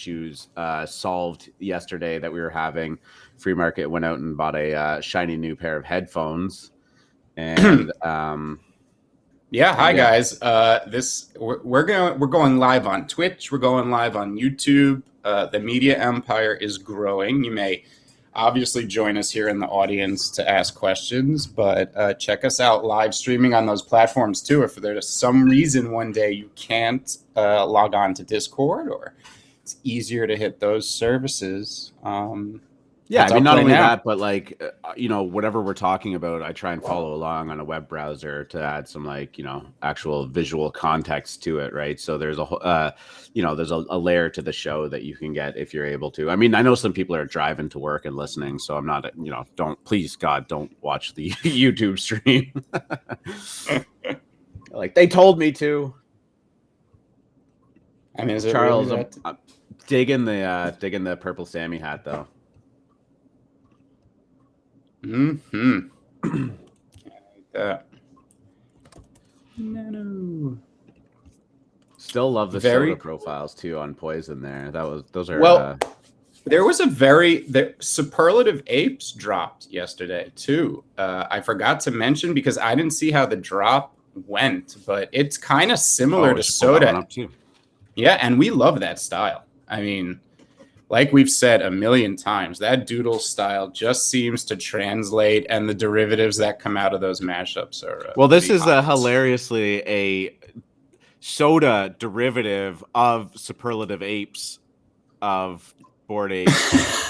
issues solved yesterday that we were having. Free Market went out and bought a shiny new pair of headphones, and yeah, hi guys. We're going live on Twitch. We're going live on YouTube. The media empire is growing. You may obviously join us here in the audience to ask questions, but check us out live streaming on those platforms too. If there's some reason one day you can't log on to Discord, or it's easier to hit those services. Yeah, I mean, not only that, but like, whatever we're talking about, I try and follow along on a web browser to add some actual visual context to it, right? So there's there's a layer to the show that you can get if you're able to. I mean, I know some people are driving to work and listening, so I'm not, please God, don't watch the YouTube stream. Like they told me to. I mean, is it Charles, really I'm digging the purple Sammy hat though. Nano. Still love the soda profiles too on Poison there. Those are well. There was the Superlative Apes dropped yesterday too. I forgot to mention because I didn't see how the drop went, but it's kind of similar to soda. Yeah, and we love that style. I mean, like we've said a million times, that Doodles style just seems to translate, and the derivatives that come out of those mashups are... well, this is hilariously a soda derivative of Superlative Apes of Bored Apes.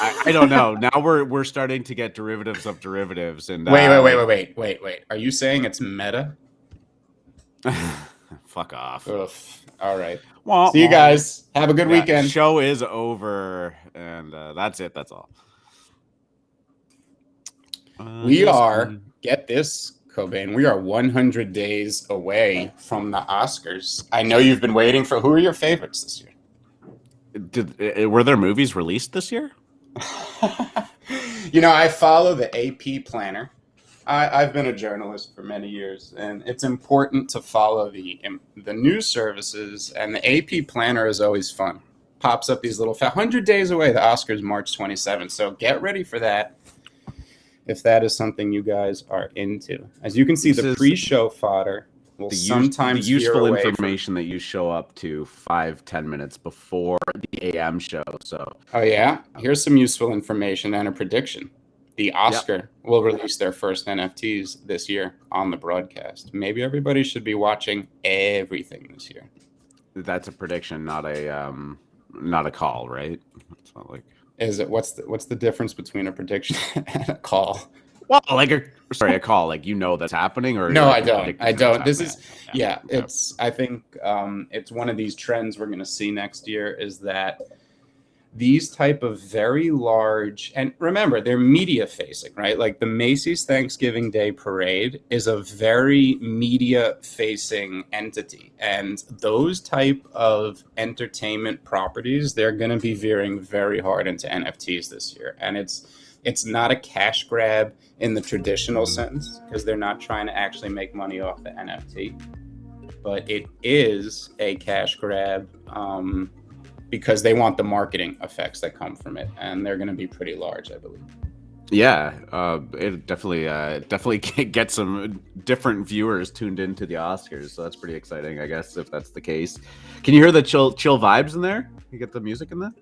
I don't know. Now we're starting to get derivatives of derivatives. And wait. Are you saying it's meta? Fuck off. Oof. All right. Well, see you guys. Have a good weekend. The show is over, and that's it. That's all. Get this, Cobain. We are 100 days away from the Oscars. I know you've been waiting for. Who are your favorites this year? Were there movies released this year? I follow the AP planner. I've been a journalist for many years, and it's important to follow the news services, and the AP planner is always fun. Pops up these little 100 days away. The Oscars March 27th, so get ready for that if that is something you guys are into. As you can see, the pre-show fodder will sometimes the useful information that you show up to 5-10 minutes before the AM show. So here's some useful information and a prediction. The Oscar will release their first NFTs this year on the broadcast. Maybe everybody should be watching everything this year. That's a prediction, not a call, right? It's not like. Is it? What's the difference between a prediction and a call? Well, a call, like that's happening, or no, I don't. This is it's. I think it's one of these trends we're going to see next year is that. These type of very large, and remember, they're media facing, right? Like the Macy's Thanksgiving Day Parade is a very media facing entity. And those type of entertainment properties, they're going to be veering very hard into NFTs this year. And it's not a cash grab in the traditional sense, because they're not trying to actually make money off the NFT. But it is a cash grab, because they want the marketing effects that come from it, and they're going to be pretty large, I believe. Yeah, it definitely get some different viewers tuned into the Oscars, so that's pretty exciting, I guess, if that's the case. Can you hear the chill vibes in there? You get the music in there?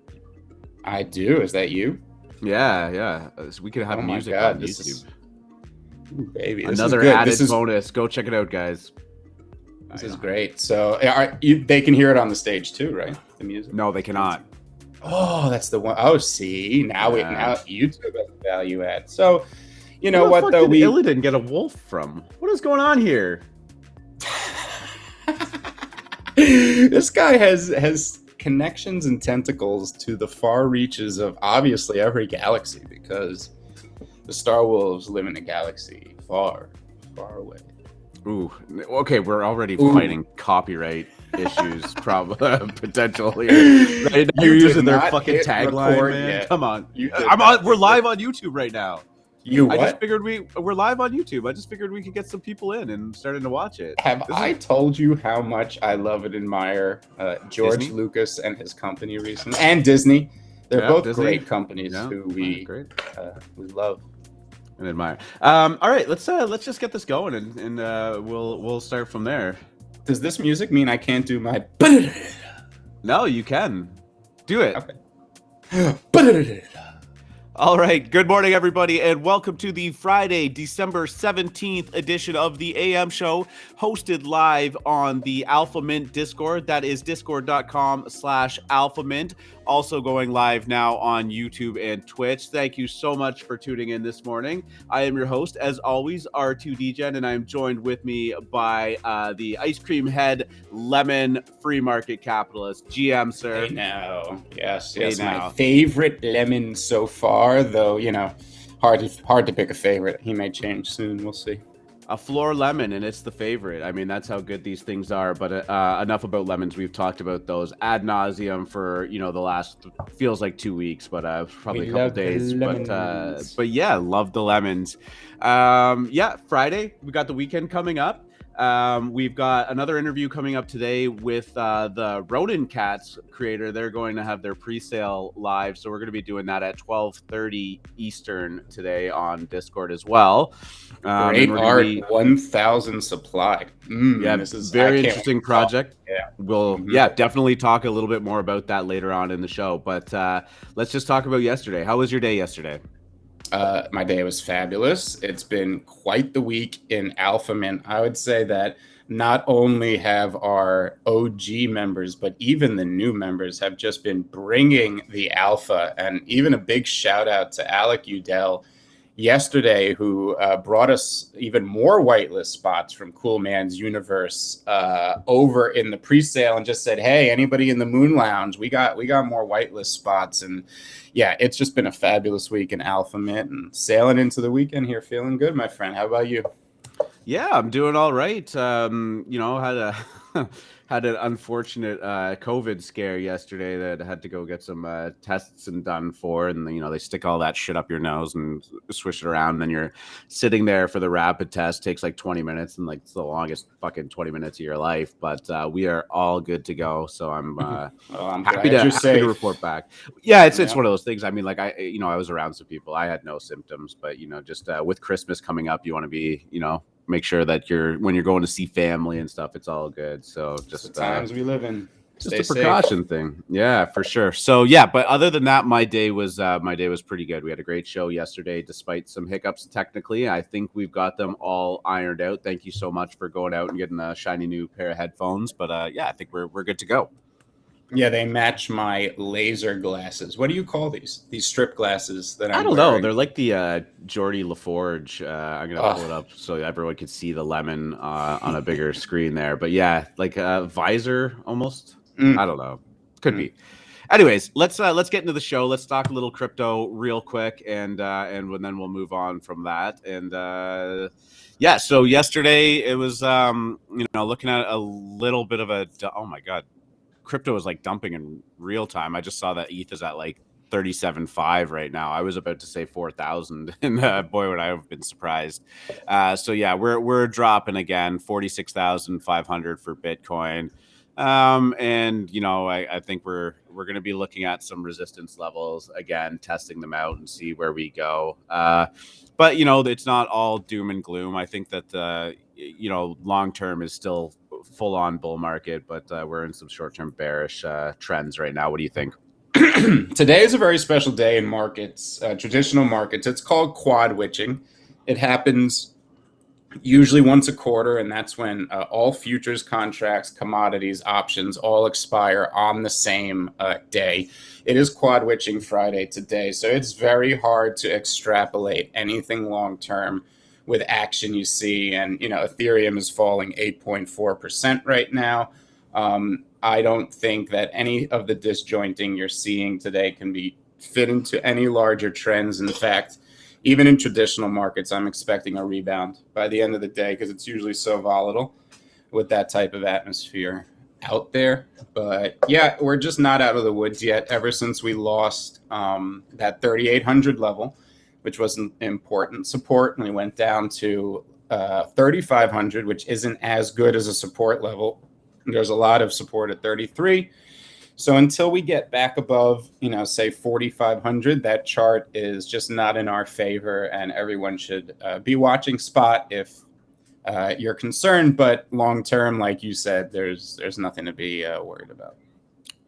I do. Is that you? Yeah. So we could have music on YouTube. Baby, another added bonus. Go check it out, guys. This is great. So they can hear it on the stage too, right? The music? No, they cannot. Oh, that's the one. Oh, see, now YouTube has a value add. So, what though? Illidan get a wolf from? What is going on here? This guy has connections and tentacles to the far reaches of obviously every galaxy, because the Star Wolves live in a galaxy far, far away. Ooh, okay, we're already fighting copyright issues, potential here. Right? You're using their fucking tagline, man. Come on, we're live on YouTube right now. You I just what? figured we're live on YouTube. I just figured we could get some people in and starting to watch it. Have I told you how much I love and admire George Disney? Lucas and his company recently, and Disney? They're both Disney. great companies Yeah, who we love and admire. All right, let's just get this going and we'll start from there. Does this music mean I can't do my? No, you can do it. Okay. All right. Good morning, everybody, and welcome to the Friday, December 17th edition of the AM Show, hosted live on the Alpha Mint Discord. That is discord.com/Alpha Mint. Also going live now on YouTube and Twitch. Thank you so much for tuning in this morning. I am your host, as always, R2DGen, and I'm joined with me by the ice cream head lemon free market capitalist, GM, sir. Hey now. Yes, Hey my now. favorite lemon so far, though, you know, hard to pick a favorite. He may change soon. We'll see. A floor lemon, and it's the favorite. I mean, that's how good these things are. But enough about lemons. We've talked about those ad nauseum for the last feels like 2 weeks, but probably a couple days. But yeah, love the lemons. Yeah, Friday we got the weekend coming up. We've got another interview coming up today with the Ronin Cats creator. They're going to have their pre-sale live, so we're going to be doing that at 12:30 Eastern today on Discord as well. Great art, 1,000 supply. Yeah, this is very interesting project. Yeah, we'll definitely talk a little bit more about that later on in the show. But let's just talk about yesterday. How was your day yesterday? My day was fabulous. It's been quite the week in Alpha Mint. I would say that not only have our OG members, but even the new members have just been bringing the alpha. And even a big shout out to Alec Udell yesterday, who brought us even more whitelist spots from CoolMans Universe over in the pre-sale and just said, hey, anybody in the Moon Lounge, we got more whitelist spots. And yeah, it's just been a fabulous week in Alpha Mint and sailing into the weekend here, feeling good, my friend. How about you? Yeah, I'm doing all right. Had an unfortunate COVID scare yesterday that I had to go get some tests and done for, and they stick all that shit up your nose and swish it around, and then you're sitting there for the rapid test. Takes like 20 minutes, and like it's the longest fucking 20 minutes of your life. But we are all good to go, so I'm happy to report back. Yeah, it's one of those things. I mean, like I was around some people. I had no symptoms, but just with Christmas coming up, you want to be make sure that when you're going to see family and stuff, it's all good. So just the times we live in, just a precaution thing. Yeah, for sure. So yeah, but other than that, my day was pretty good. We had a great show yesterday, despite some hiccups technically. I think we've got them all ironed out. Thank you so much for going out and getting a shiny new pair of headphones. But yeah, I think we're good to go. Yeah, they match my laser glasses. What do you call these? These strip glasses that I don't know. They're like the Geordie LaForge. I'm gonna pull it up so everyone could see the lemon on a bigger screen there. But yeah, like a visor almost. I don't know. Could be. Anyways, let's get into the show. Let's talk a little crypto real quick, and then we'll move on from that. And yeah, so yesterday it was looking at a little bit of oh my god. Crypto is like dumping in real time. I just saw that ETH is at like 37.5 right now. I was about to say 4,000, and boy, would I have been surprised. So yeah, we're dropping again, 46,500 for Bitcoin. And I think we're going to be looking at some resistance levels again, testing them out and see where we go. But it's not all doom and gloom. I think that long term is still full on bull market, but we're in some short term bearish trends right now. What do you think? Today is a very special day in markets, traditional markets. It's called quad witching. It happens usually once a quarter, and that's when all futures contracts, commodities, options all expire on the same day. It is quad witching Friday today, so it's very hard to extrapolate anything long term with action you see. And Ethereum is falling 8.4% right now. I don't think that any of the disjointing you're seeing today can be fit into any larger trends. In fact, even in traditional markets, I'm expecting a rebound by the end of the day because it's usually so volatile with that type of atmosphere out there. But yeah, we're just not out of the woods yet. Ever since we lost that 3,800 level, which was an important support, and we went down to 3,500, which isn't as good as a support level. There's a lot of support at 33. So until we get back above, say 4,500, that chart is just not in our favor, and everyone should be watching spot if you're concerned. But long term, like you said, there's nothing to be worried about.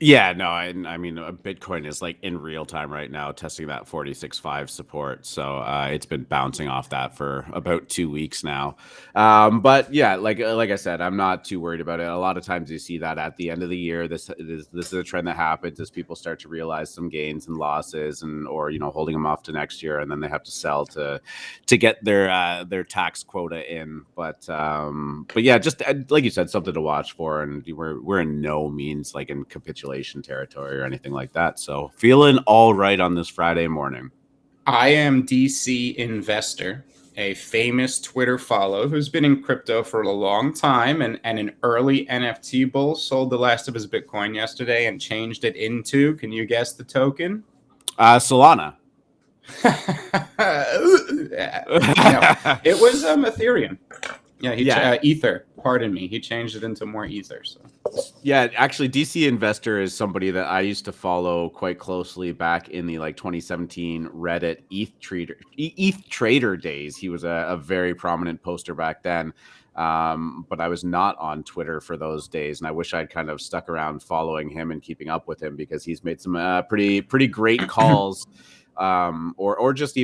Yeah, no, I mean, Bitcoin is like in real time right now testing that 46.5 support. So it's been bouncing off that for about 2 weeks now. But yeah, like I said, I'm not too worried about it. A lot of times you see that at the end of the year, this is a trend that happens as people start to realize some gains and losses, or holding them off to next year, and then they have to sell to get their tax quota in. But yeah, just like you said, something to watch for, and we're in no means like in capitulation territory or anything like that. So feeling all right on this Friday morning. I am DC Investor, a famous Twitter follow who's been in crypto for a long time, and an early NFT bull sold the last of his Bitcoin yesterday and changed it into, can you guess the token? Solana. No, it was Ethereum. Yeah, Ether. Pardon me. He changed it into more Ether. So. Yeah, actually, DC Investor is somebody that I used to follow quite closely back in the 2017 Reddit ETH trader days. He was a very prominent poster back then, but I was not on Twitter for those days, and I wish I'd kind of stuck around following him and keeping up with him, because he's made some pretty great calls, or just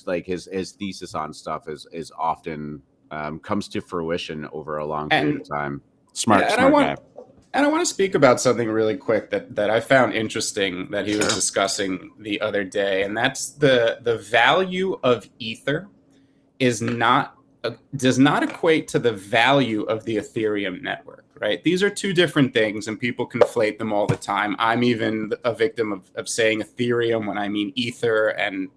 like his thesis on stuff is often comes to fruition over a long period of time. Smart guy. And I want to speak about something really quick that I found interesting that he was discussing the other day, and that's the value of Ether does not equate to the value of the Ethereum network, right? These are two different things, and people conflate them all the time. I'm even a victim of saying Ethereum when I mean Ether, and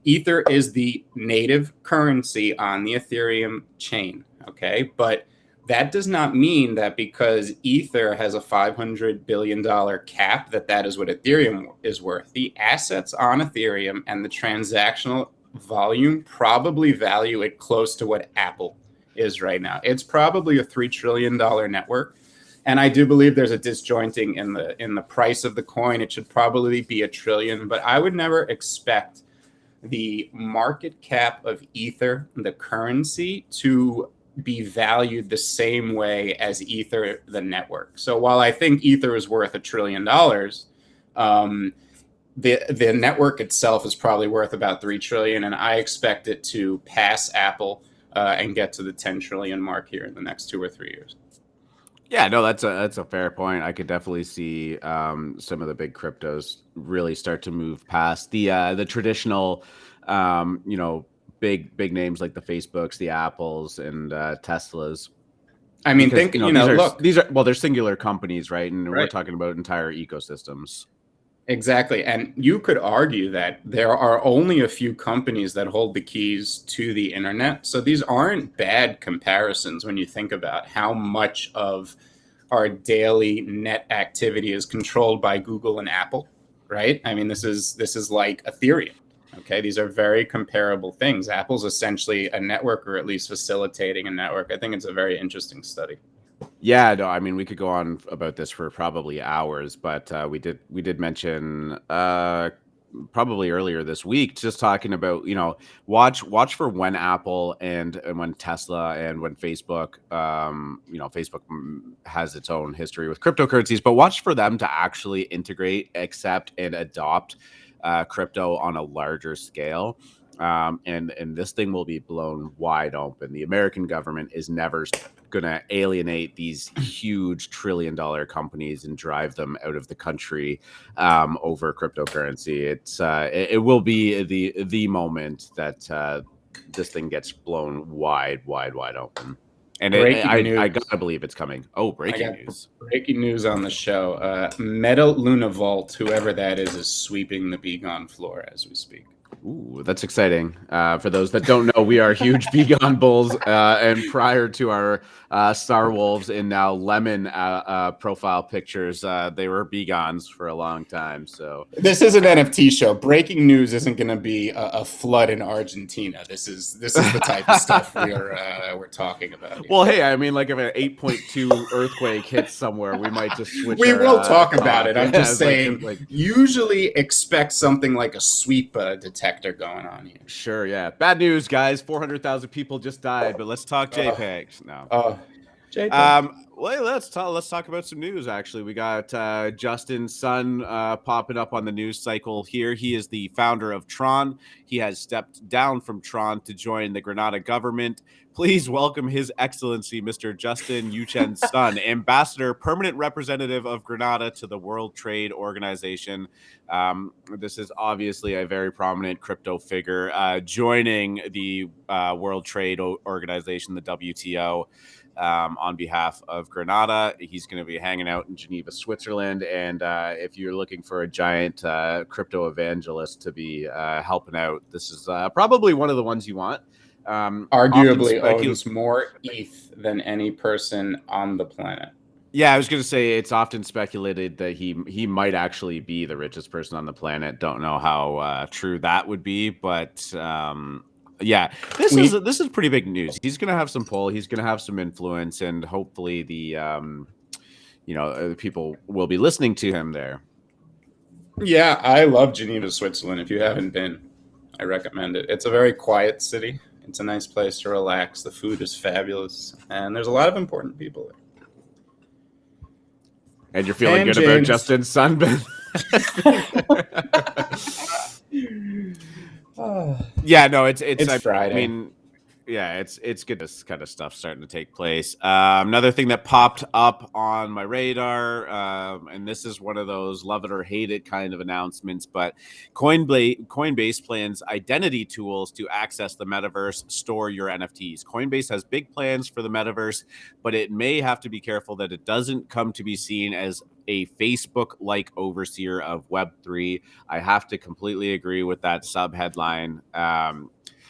Ether is the native currency on the Ethereum chain, okay? But that does not mean that because Ether has a $500 billion cap, that is what Ethereum is worth. The assets on Ethereum and the transactional volume probably value it close to what Apple is right now. It's probably a $3 trillion network. And I do believe there's a disjointing in the price of the coin. It should probably be $1 trillion, but I would never expect the market cap of Ether, the currency, to be valued the same way as Ether, the network. So while I think Ether is worth $1 trillion, the network itself is probably worth about $3 trillion, and I expect it to pass Apple and get to the 10 trillion mark here in the next 2 or 3 years. Yeah, no, that's a fair point. I could definitely see some of the big cryptos really start to move past the traditional, big names like the Facebooks, the Apples, and Teslas. I mean, because, these are they're singular companies, right? And we're talking about entire ecosystems. Exactly. And you could argue that there are only a few companies that hold the keys to the internet. So these aren't bad comparisons when you think about how much of our daily net activity is controlled by Google and Apple, right? I mean, this is like Ethereum. Okay, these are very comparable things. Apple's essentially a network, or at least facilitating a network. I think it's a very interesting study. Yeah, no, I mean, we could go on about this for probably hours, but we did mention probably earlier this week, just talking about, watch for when Apple and when Tesla and when Facebook, Facebook has its own history with cryptocurrencies, but watch for them to actually integrate, accept, and adopt crypto on a larger scale. And this thing will be blown wide open. The American government is never going to alienate these huge $1 trillion companies and drive them out of the country over cryptocurrency. It will be the moment that this thing gets blown wide open. And I gotta believe it's coming. Oh, breaking news! Breaking news on the show. Meta Luna Vault, whoever that is sweeping the Begon floor as we speak. Ooh, that's exciting. For those that don't know, we are huge Begon bulls, and prior to our Star Wolves and now Lemon profile pictures, they were Begons for a long time. So this is an NFT show. Breaking news isn't going to be a flood in Argentina. This is the type of stuff we're talking about here. Well, hey, I mean, like if an 8.2 earthquake hits somewhere, we might just switch. We will talk about it. I'm just saying, usually expect something like a sweep detector going on here. Sure, yeah. Bad news, guys. 400,000 people just died, but let's talk JPEGs now. JPEG. Well, let's talk about some news. Actually, we got Justin's son popping up on the news cycle here. He is the founder of Tron. He has stepped down from Tron to join the Grenada government. Please welcome His Excellency, Mr. Justin Yuchen's son, Ambassador, Permanent Representative of Grenada to the World Trade Organization. This is obviously a very prominent crypto figure joining the World Trade Organization, the WTO. On behalf of Grenada. He's going to be hanging out in Geneva, Switzerland. And if you're looking for a giant crypto evangelist to be helping out, this is probably one of the ones you want. Arguably owns more ETH than any person on the planet. Yeah, I was going to say it's often speculated that he might actually be the richest person on the planet. Don't know how true that would be, but yeah, this is pretty big news. He's going to have some pull. He's going to have some influence, and hopefully the people will be listening to him there. Yeah, I love Geneva, Switzerland. If you haven't been, I recommend it. It's a very quiet city. It's a nice place to relax. The food is fabulous, and there's a lot of important people there. And you're feeling good about Justin's son, Ben? Yeah, no, it's Friday. I mean, yeah, it's good. This kind of stuff starting to take place. Another thing that popped up on my radar, and this is one of those love it or hate it kind of announcements, but Coinbase plans identity tools to access the metaverse, store your NFTs. Coinbase has big plans for the metaverse, but it may have to be careful that it doesn't come to be seen as a Facebook-like overseer of Web3. I have to completely agree with that sub-headline.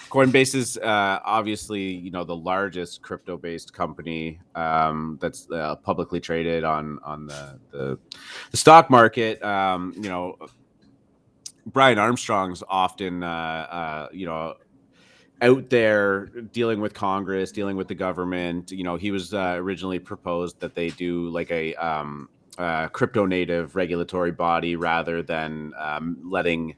Coinbase is obviously, the largest crypto-based company that's publicly traded on the stock market. Brian Armstrong's often, out there dealing with Congress, dealing with the government. He was originally proposed that they do like a crypto native regulatory body rather than letting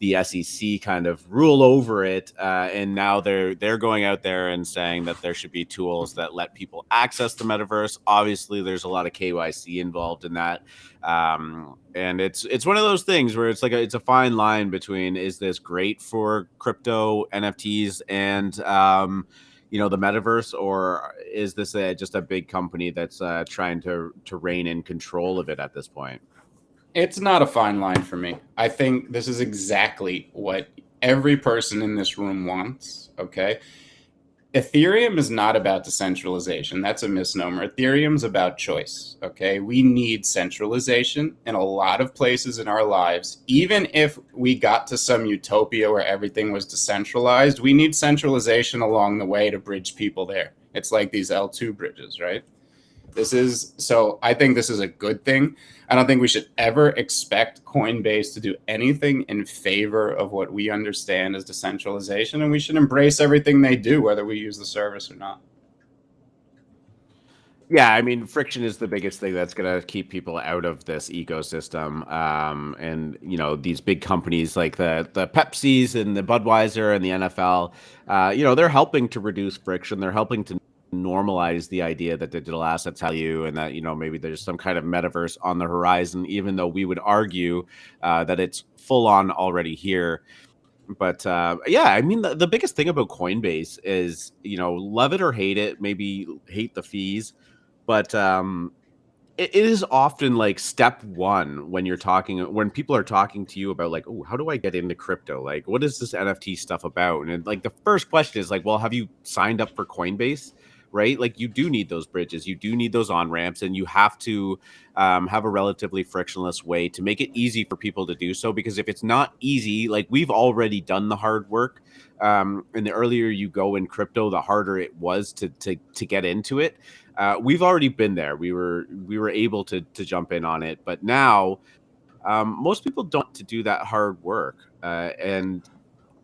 the SEC kind of rule over it, and now they're going out there and saying that there should be tools that let people access the metaverse. Obviously, there's a lot of KYC involved in that, and it's one of those things where it's like it's a fine line between is this great for crypto NFTs and the metaverse, or is this just a big company that's trying to rein in control of it at this point? It's not a fine line for me. I think this is exactly what every person in this room wants, okay? Ethereum is not about decentralization. That's a misnomer. Ethereum's about choice, okay? We need centralization in a lot of places in our lives. Even if we got to some utopia where everything was decentralized, we need centralization along the way to bridge people there. It's like these L2 bridges, right? So I think this is a good thing. I don't think we should ever expect Coinbase to do anything in favor of what we understand as decentralization, and we should embrace everything they do, whether we use the service or not. Yeah, I mean, friction is the biggest thing that's going to keep people out of this ecosystem. And, these big companies like the Pepsis and the Budweiser and the NFL, they're helping to reduce friction. They're helping to normalize the idea that digital assets value and that, maybe there's some kind of metaverse on the horizon, even though we would argue that it's full on already here. But I mean, the biggest thing about Coinbase is, love it or hate it, maybe hate the fees, but it is often like step one when people are talking to you about like, oh, how do I get into crypto? Like, what is this NFT stuff about? And like the first question is like, well, have you signed up for Coinbase? right? Like you do need those bridges, you do need those on ramps, and you have to have a relatively frictionless way to make it easy for people to do so. Because if it's not easy, like we've already done the hard work. And the earlier you go in crypto, the harder it was to get into it. We've already been there. We were able to jump in on it, but now most people don't to do that hard work. And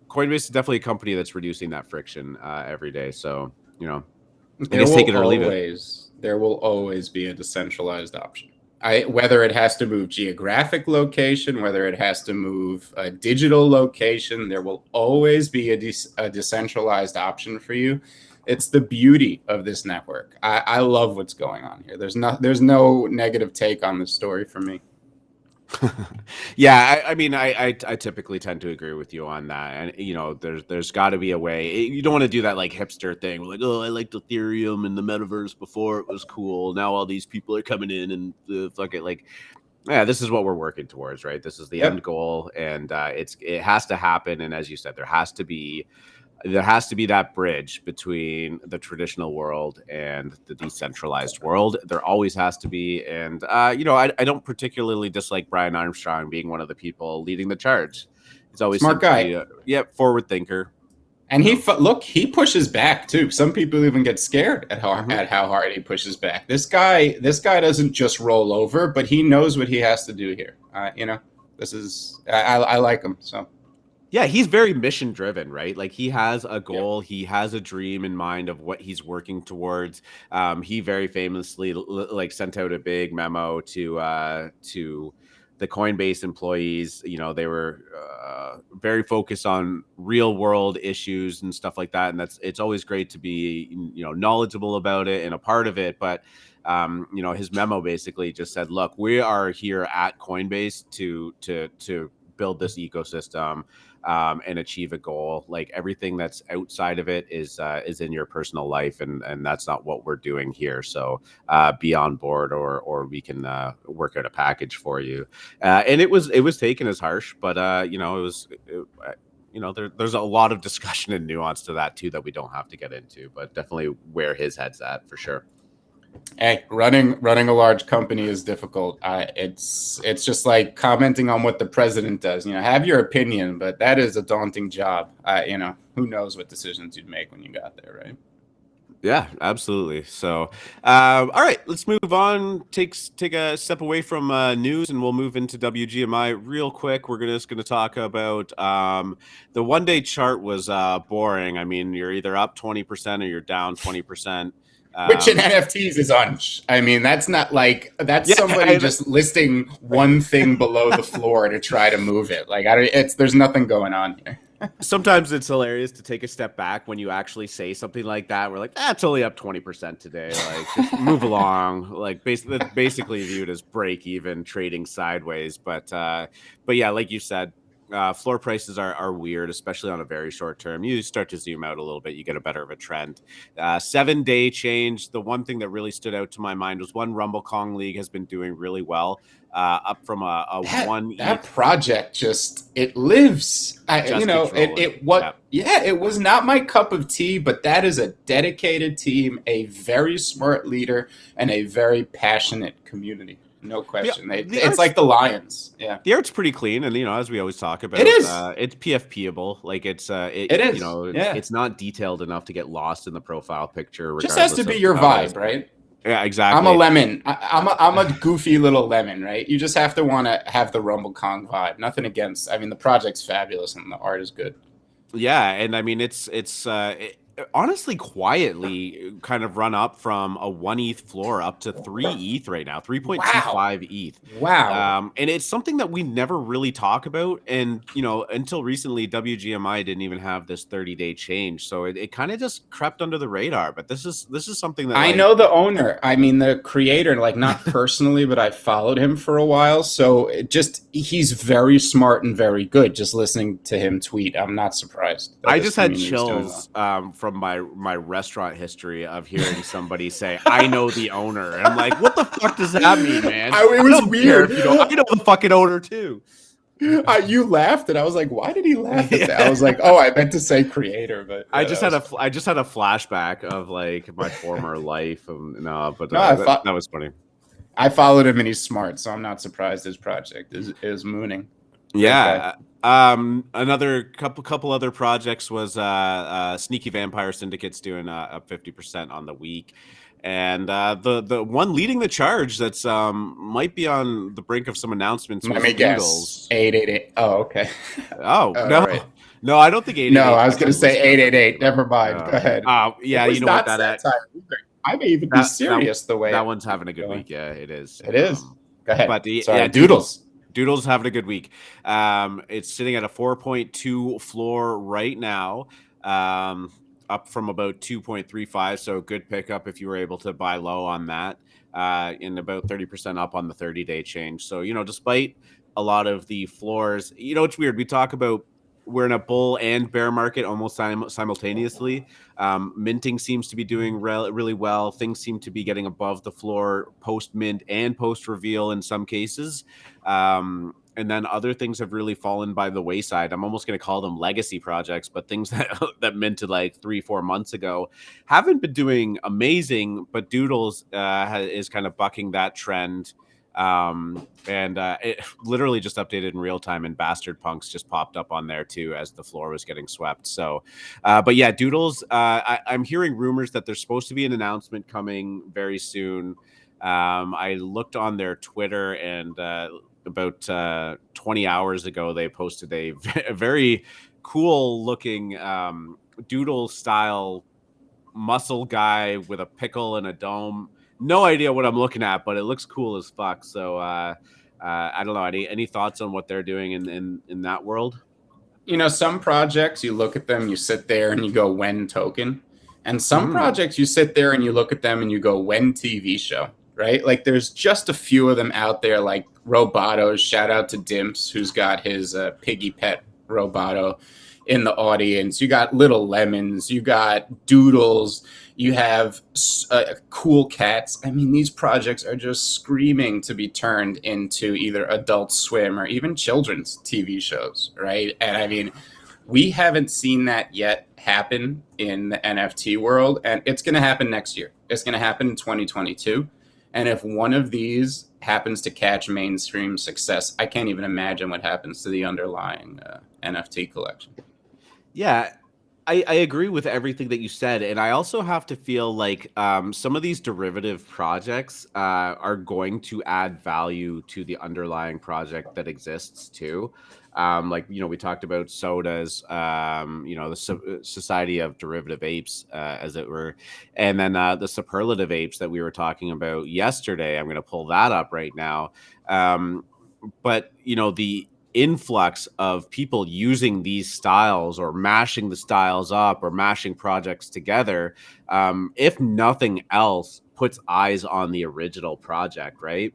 Coinbase is definitely a company that's reducing that friction every day. So, you know, there will always be a decentralized option. Whether it has to move geographic location, whether it has to move a digital location, there will always be a decentralized option for you. It's the beauty of this network. I love what's going on here. There's no negative take on this story for me. Yeah, I mean, I typically tend to agree with you on that, and you know, there's got to be a way. You don't want to do that like hipster thing, like, oh, I liked Ethereum and the Metaverse before it was cool. Now all these people are coming in and fuck it, like, yeah, this is what we're working towards, right? This is the end goal, and it has to happen. And as you said, there has to be that bridge between the traditional world and the decentralized world. There always has to be. And, you know, I don't particularly dislike Brian Armstrong being one of the people leading the charge. He's always smart guy. Forward thinker. And he pushes back too. Some people even get scared at how hard he pushes back. This guy doesn't just roll over, but he knows what he has to do here. You know, I like him. So. Yeah, he's very mission driven, right? Like he has a goal, he has a dream in mind of what he's working towards. He very famously like sent out a big memo to the Coinbase employees. You know, they were very focused on real world issues and stuff like that. And it's always great to be, you know, knowledgeable about it and a part of it. But you know, his memo basically just said, look, we are here at Coinbase to build this ecosystem and achieve a goal. Like everything that's outside of it is in your personal life, and that's not what we're doing here. So be on board, or we can work out a package for you. And it was taken as harsh, but you know, you know, there's a lot of discussion and nuance to that too that we don't have to get into, but definitely where his head's at for sure. Hey, running a large company is difficult. It's just like commenting on what the president does. You know, have your opinion, but that is a daunting job. You know, who knows what decisions you'd make when you got there, right? Yeah, absolutely. So, all right, let's move on. Take a step away from news, and we'll move into WGMI real quick. We're just gonna talk about the 1 day chart was boring. I mean, you're either up 20% or you're down 20%. Which in NFTs is unch. I mean, that's not like somebody just listing one thing below the floor to try to move it. Like there's nothing going on here. Sometimes it's hilarious to take a step back when you actually say something like that. We're like, it's only up 20% today. Like, just move along. Like, basically viewed as break even, trading sideways. But yeah, like you said, floor prices are weird, especially on a very short term. You start to zoom out a little bit, you get a better of a trend. 7 day change. The one thing that really stood out to my mind was Rumble Kong League has been doing really well, up from that project. Just it lives. It was not my cup of tea, but that is a dedicated team, a very smart leader, and a very passionate community. No question. It's like the Lions. Yeah. The art's pretty clean. And, you know, as we always talk about, it is. It's PFP-able. Like it is. You know, it's not detailed enough to get lost in the profile picture. Just has to be your vibe, right? Yeah, exactly. I'm a lemon. I'm a goofy little lemon, right? You just have to want to have the Rumble Kong vibe. Nothing against. I mean, the project's fabulous and the art is good. Yeah. And I mean, it's honestly quietly kind of run up from a 1 ETH floor up to 3 ETH right now, 3.25 ETH. Wow. And it's something that we never really talk about. And, you know, until recently, WGMI didn't even have this 30-day change. So it kind of just crept under the radar. But this is something that I know the owner. I mean, the creator, like not personally, but I followed him for a while. So he's very smart and very good. Just listening to him tweet, I'm not surprised. I just had chills from my restaurant history of hearing somebody say, I know the owner. And I'm like, what the fuck does that mean, man? It was weird. I know the fucking owner too. You laughed, and I was like, "Why did he laugh at that?" I was like, "Oh, I meant to say creator," but I just had a flashback of like my former life. But that was funny. I followed him, and he's smart, so I'm not surprised his project is mooning. Yeah. Another couple other projects was Sneaky Vampire Syndicate's doing up 50% on the week. And the one leading the charge that's might be on the brink of some announcements was Doodles. 888. Oh, okay. Oh, no. Right. No, I don't think 888. No, I was going to say 888. Never mind. Go ahead. Yeah, you know what that I may even be serious the way that one's having a good week. Yeah, it is. It is. Go ahead. But sorry, Doodles. Doodles having a good week. It's sitting at a 4.2 floor right now, up from about 2.35. So good pickup if you were able to buy low on that, and about 30% up on the 30-day change. So, despite a lot of the floors, it's weird. We talk about we're in a bull and bear market almost simultaneously. Minting seems to be doing really well. Things seem to be getting above the floor post mint and post reveal in some cases. And then other things have really fallen by the wayside. I'm almost going to call them legacy projects, but things that minted like 3-4 months ago haven't been doing amazing. But Doodles is kind of bucking that trend. It literally just updated in real time, and Bastard Punks just popped up on there too as the floor was getting swept. So, but yeah, Doodles, I'm hearing rumors that there's supposed to be an announcement coming very soon. I looked on their Twitter, and about 20 hours ago, they posted a very cool looking Doodle style muscle guy with a pickle and a dome. No idea what I'm looking at, but it looks cool as fuck. So I don't know. Any thoughts on what they're doing in that world? Some projects, you look at them, you sit there and you go, when token? And some projects, you sit there and you look at them and you go, when TV show? Right? Like there's just a few of them out there, like Robotos. Shout out to Dimps, who's got his piggy pet Roboto in the audience. You got Little Lemons, you got Doodles, you have Cool Cats. I mean, these projects are just screaming to be turned into either Adult Swim or even children's TV shows, right? And I mean, we haven't seen that yet happen in the NFT world, and it's going to happen next year. It's going to happen in 2022. And if one of these happens to catch mainstream success, I can't even imagine what happens to the underlying NFT collection. Yeah, I agree with everything that you said. And I also have to feel like some of these derivative projects are going to add value to the underlying project that exists too. We talked about sodas, the Society of Derivative Apes, as it were. And then the Superlative Apes that we were talking about yesterday. I'm going to pull that up right now. But the influx of people using these styles or mashing the styles up or mashing projects together, if nothing else, puts eyes on the original project, right?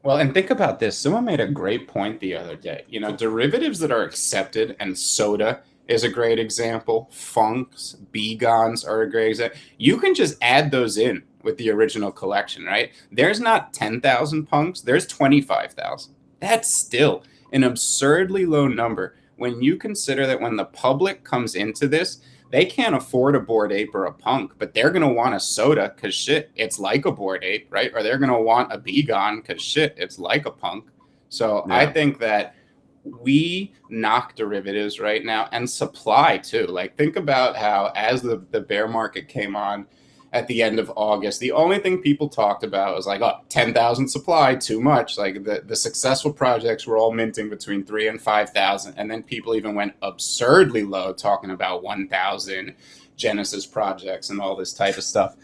Well, and think about this. Someone made a great point the other day. Derivatives that are accepted, and soda is a great example. Funks, Begons are a great example. You can just add those in with the original collection, right? There's not 10,000 punks. There's 25,000. That's still an absurdly low number when you consider that when the public comes into this, they can't afford a Bored Ape or a punk, but they're going to want a soda because shit, it's like a Bored Ape, right? Or they're going to want a Begon because shit, it's like a punk. So yeah. I think that we knock derivatives right now, and supply too. Like think about how as the bear market came on at the end of August, the only thing people talked about was like, 10,000 supply, too much. Like the successful projects were all minting between 3,000 and 5,000. And then people even went absurdly low, talking about 1,000 Genesis projects and all this type of stuff.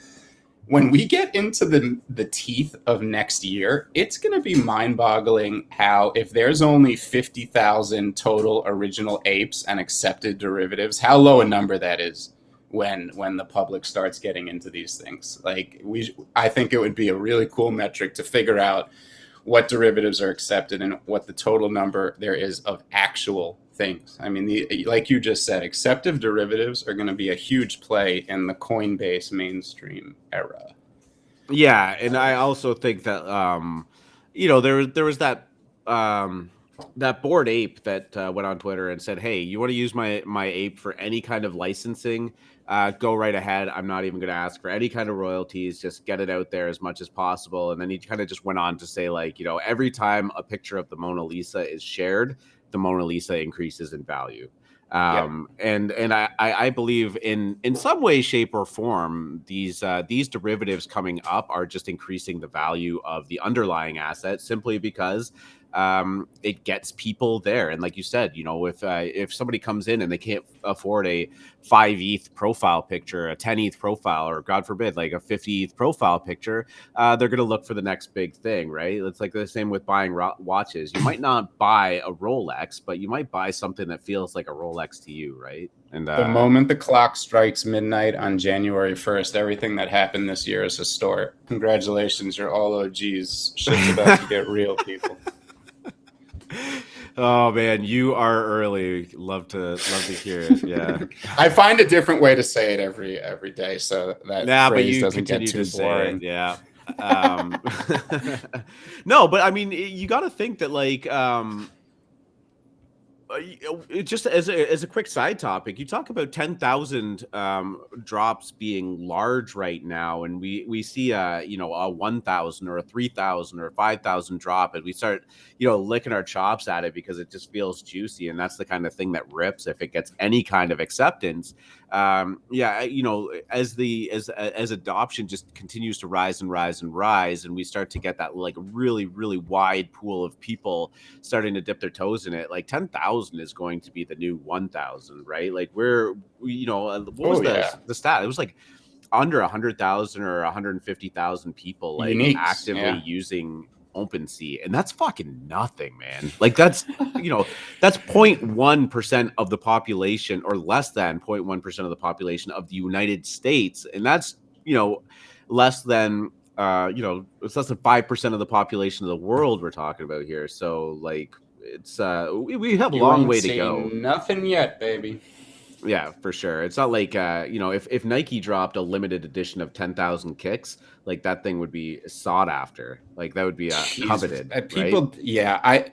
When we get into the teeth of next year, it's going to be mind-boggling how if there's only 50,000 total original apes and accepted derivatives, how low a number that is. When the public starts getting into these things. I think it would be a really cool metric to figure out what derivatives are accepted and what the total number there is of actual things. I mean, like you just said, accepted derivatives are going to be a huge play in the Coinbase mainstream era. Yeah, and I also think that there was that that Bored Ape that went on Twitter and said, "Hey, you want to use my ape for any kind of licensing? Go right ahead. I'm not even going to ask for any kind of royalties. Just get it out there as much as possible." And then he kind of just went on to say, like, you know, every time a picture of the Mona Lisa is shared, the Mona Lisa increases in value. And I believe in some way, shape, or form, these derivatives coming up are just increasing the value of the underlying asset simply because it gets people there. And like you said, you know, if somebody comes in and they can't afford a 5 ETH profile picture, a 10 ETH profile, or God forbid, like a 50 ETH profile picture, they're going to look for the next big thing, right? It's like the same with buying watches. You might not buy a Rolex, but you might buy something that feels like a Rolex to you, right? And the moment the clock strikes midnight on January 1st, everything that happened this year is historic. Congratulations, you're all OGs. Shit's about to get real, people. Oh man, you are early. Love to hear it. Yeah, I find a different way to say it every day, so that phrase doesn't get too boring. Yeah. No, but I mean, you got to think that, like, just as a quick side topic, you talk about 10,000 drops being large right now, and we see a 1,000 or a 3,000 or a 5,000 drop, and we start licking our chops at it because it just feels juicy, and that's the kind of thing that rips if it gets any kind of acceptance. As adoption just continues to rise and rise and rise, and we start to get that like really really wide pool of people starting to dip their toes in it, like 10,000 is going to be the new 1,000, right? Like what was the stat? It was like under 100,000 or 150,000 people like Uniques, actively using OpenSea, and that's fucking nothing, man. Like that's that's 0.1% of the population, or less than 0.1% of the population of the United States, and that's less than it's less than 5% of the population of the world we're talking about here. So like it's we have a long way to go. Nothing yet, baby. Yeah, for sure. It's not like if Nike dropped a limited edition of 10,000 kicks, like that thing would be sought after. Like that would be coveted. People, right? Yeah, I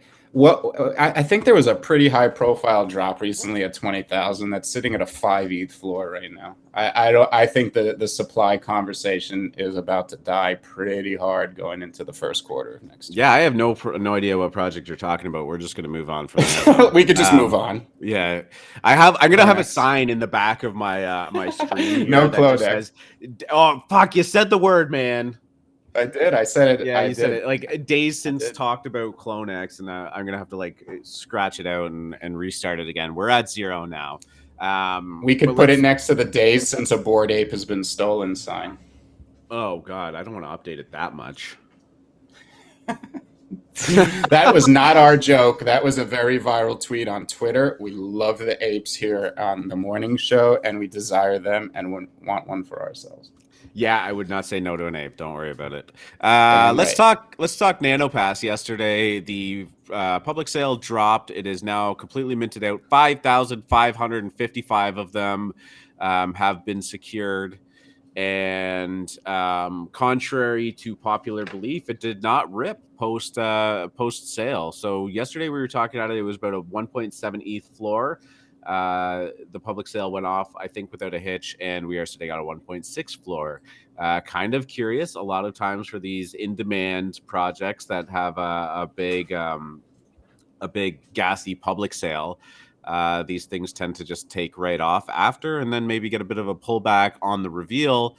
think there was a pretty high profile drop recently at 20,000 that's sitting at a 5 ETH floor right now. I think the supply conversation is about to die pretty hard going into the first quarter of next year. Yeah, I have no idea what project you're talking about. We're just going to move on from that. We could just move on. Yeah, I'm going to have a sign in the back of my my screen. No close. Oh fuck! You said the word, man. I did. I said it. Yeah, you said it. Like days since talked about CloneX, and I'm gonna have to like scratch it out and restart it again. We're at 0 now. We could put it next to the days since a Bored Ape has been stolen sign. Oh God, I don't want to update it that much. That was not our joke. That was a very viral tweet on Twitter. We love the apes here on the morning show, and we desire them and want one for ourselves. Yeah, I would not say no to an ape. Don't worry about it. Let's talk Nanopass. Yesterday, the public sale dropped. It is now completely minted out. 5,555 of them have been secured. And contrary to popular belief, it did not rip post sale. So yesterday we were talking about it. It was about a 1.7 ETH floor. The public sale went off, I think, without a hitch, and we are sitting on a 1.6 floor. Kind of curious. A lot of times for these in-demand projects that have a big gassy public sale, these things tend to just take right off after, and then maybe get a bit of a pullback on the reveal.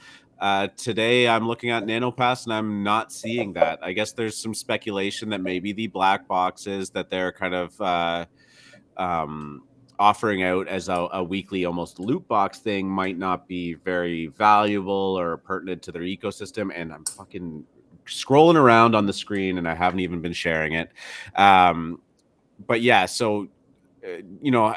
Today, I'm looking at Nanopass, and I'm not seeing that. I guess there's some speculation that maybe the black boxes that they're kind of offering out as a weekly almost loot box thing might not be very valuable or pertinent to their ecosystem. And I'm fucking scrolling around on the screen and I haven't even been sharing it. But yeah, so you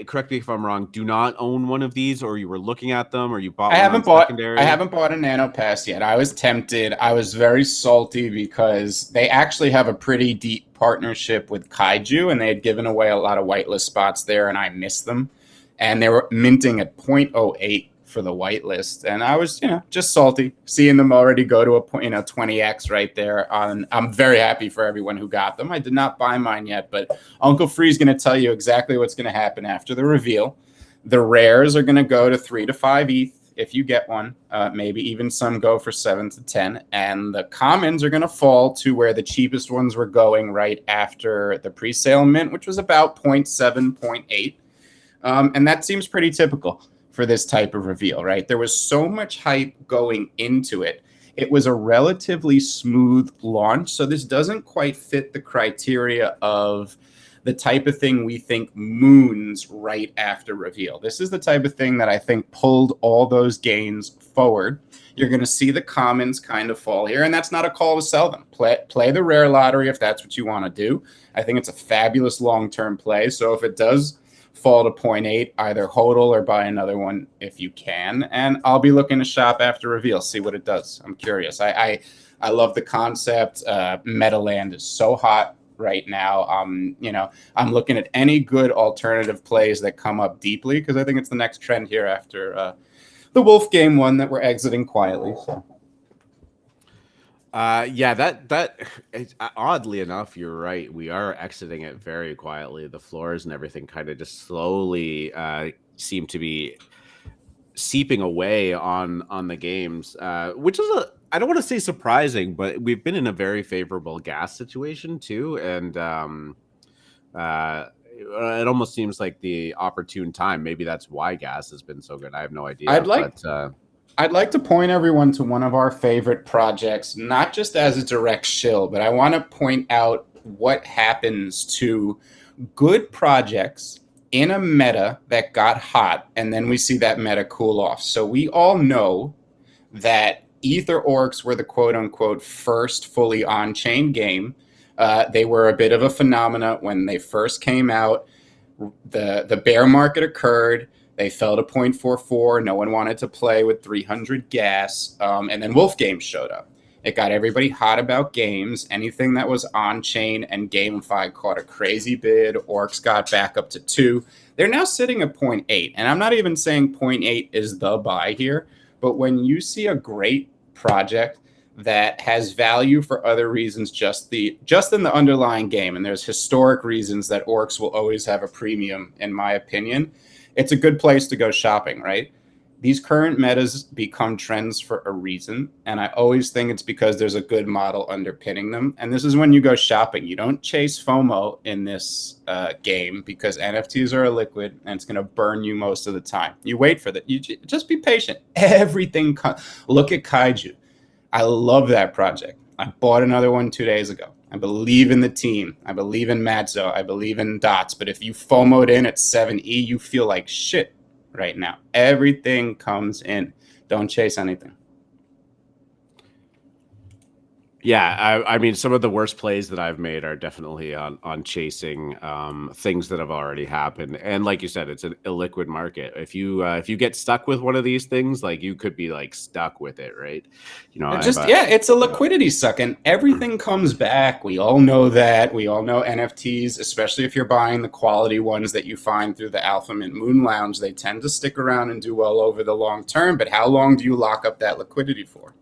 correct me if I'm wrong, do not own one of these, or you were looking at them, or you bought I haven't bought a Nanopass yet. I was tempted. I was very salty because they actually have a pretty deep partnership with Kaiju, and they had given away a lot of whitelist spots there, and I missed them. And they were minting at 0.08 for the whitelist, and I was, just salty seeing them already go to a point, 20x right there. I'm very happy for everyone who got them. I did not buy mine yet, but Uncle Free's going to tell you exactly what's going to happen after the reveal. The rares are going to go to 3 to 5 ETH if you get one. Maybe even some go for 7 to 10. And the commons are going to fall to where the cheapest ones were going right after the pre-sale mint, which was about 0.7, 0.8. And that seems pretty typical for this type of reveal, right? There was so much hype going into it. It was a relatively smooth launch. So this doesn't quite fit the criteria of the type of thing we think moons right after reveal. This is the type of thing that I think pulled all those gains forward. You're going to see the commons kind of fall here, and that's not a call to sell them. Play the rare lottery if that's what you want to do. I think it's a fabulous long-term play. So if it does fall to 0.8, either hodl or buy another one if you can. And I'll be looking to shop after reveal, see what it does. I'm curious. I love the concept. Metaland is so hot right now. I'm looking at any good alternative plays that come up deeply, because I think it's the next trend here after the Wolf game one that we're exiting quietly. So. That oddly enough, you're right. We are exiting it very quietly. The floors and everything kind of just slowly seem to be seeping away on the games, which is I don't want to say surprising, but we've been in a very favorable gas situation too, and it almost seems like the opportune time. Maybe that's why gas has been so good. I have no idea. I'd like to point everyone to one of our favorite projects, not just as a direct shill, but I want to point out what happens to good projects in a meta that got hot, and then we see that meta cool off. So we all know that Ether Orcs were the quote-unquote first fully on-chain game. They were a bit of a phenomena when they first came out. The bear market occurred. They fell to 0.44. No one wanted to play with 300 gas. And then Wolf Games showed up. It got everybody hot about games. Anything that was on-chain and gamified caught a crazy bid. Orcs got back up to 2. They're now sitting at 0.8. And I'm not even saying 0.8 is the buy here. But when you see a great project that has value for other reasons, just in the underlying game, and there's historic reasons that Orcs will always have a premium, in my opinion, it's a good place to go shopping, right? These current metas become trends for a reason, and I always think it's because there's a good model underpinning them. And this is when you go shopping. You don't chase FOMO in this game, because NFTs are illiquid and it's going to burn you most of the time. You wait for that. You just be patient. Everything. Look at Kaiju. I love that project. I bought another one 2 days ago. I believe in the team. I believe in Matzo. I believe in Dots. But if you FOMO'd in at 7E, you feel like shit right now. Everything comes in. Don't chase anything. Yeah, I mean, some of the worst plays that I've made are definitely on chasing things that have already happened. And like you said, it's an illiquid market. If you get stuck with one of these things, like, you could be like stuck with it, right? It's a liquidity suck, and everything comes back. We all know that. We all know NFTs, especially if you're buying the quality ones that you find through the Alpha Mint Moon Lounge, they tend to stick around and do well over the long term. But how long do you lock up that liquidity for?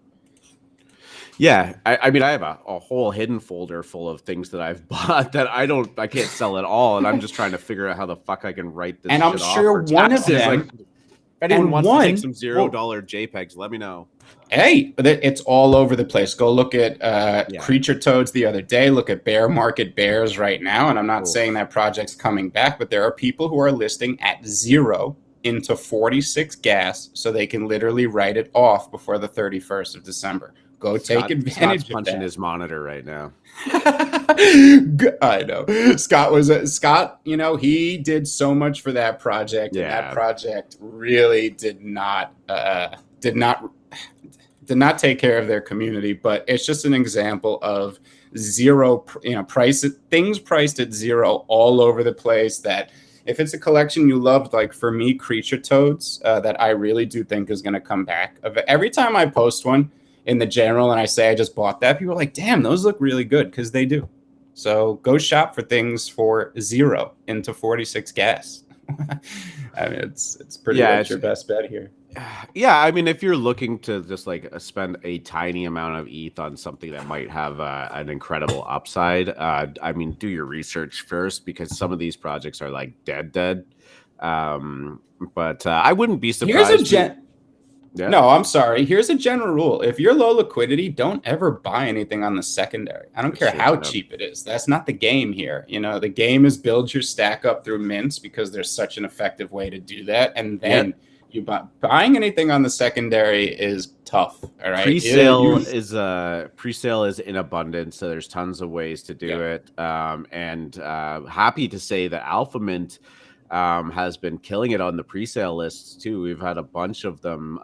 Yeah, I mean, I have a whole hidden folder full of things that I've bought that I can't sell at all, and I'm just trying to figure out how the fuck I can write this. And I'm sure one of them. Like, if anyone wants to take some $0 JPEGs, let me know. Hey, it's all over the place. Go look at Creature Toads the other day. Look at Bear Market Bears right now, and I'm not saying that project's coming back, but there are people who are listing at 0 into 46 gas, so they can literally write it off before the 31st of December. Go take advantage of that. Punching his monitor right now. I know. Scott, he did so much for that project, and that project really did not take care of their community. But it's just an example of zero, things priced at 0 all over the place. That if it's a collection you loved, like for me, Creature Toads, that I really do think is going to come back. Every time I post one in the general and I say I just bought that, people are like, damn, those look really good, because they do. So go shop for things for 0 into 46 gas. I mean, it's pretty much your best bet here. Yeah, I mean, if you're looking to just like spend a tiny amount of ETH on something that might have an incredible upside, I mean, do your research first, because some of these projects are like dead. But I wouldn't be surprised. Yeah. No, I'm sorry. Here's a general rule. If you're low liquidity, don't ever buy anything on the secondary. I don't care how cheap it is. That's not the game here. You know, the game is build your stack up through mints, because there's such an effective way to do that. And then buying anything on the secondary is tough. All right. Pre-sale is in abundance, so there's tons of ways to do it. And happy to say that Alpha Mint has been killing it on the pre-sale lists too. We've had a bunch of them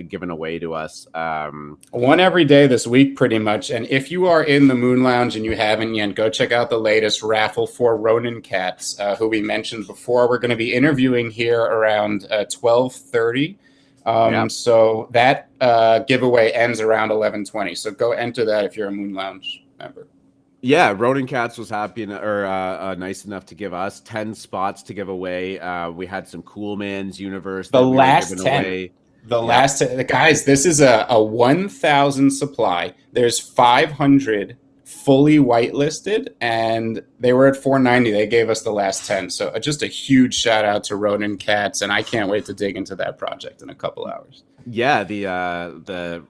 given away to us. One every day this week, pretty much. And if you are in the Moon Lounge and you haven't yet, go check out the latest raffle for Ronin Cats, who we mentioned before. We're going to be interviewing here around 12:30. So that giveaway ends around 11:20. So go enter that if you're a Moon Lounge member. Yeah, Ronin Cats was happy nice enough to give us 10 spots to give away. We had some CoolMans Universe. The last 10. Last 10. Guys, this is a 1,000 supply. There's 500 fully whitelisted, and they were at 490. They gave us the last 10. So just a huge shout out to Ronin Cats, and I can't wait to dig into that project in a couple hours. Yeah, the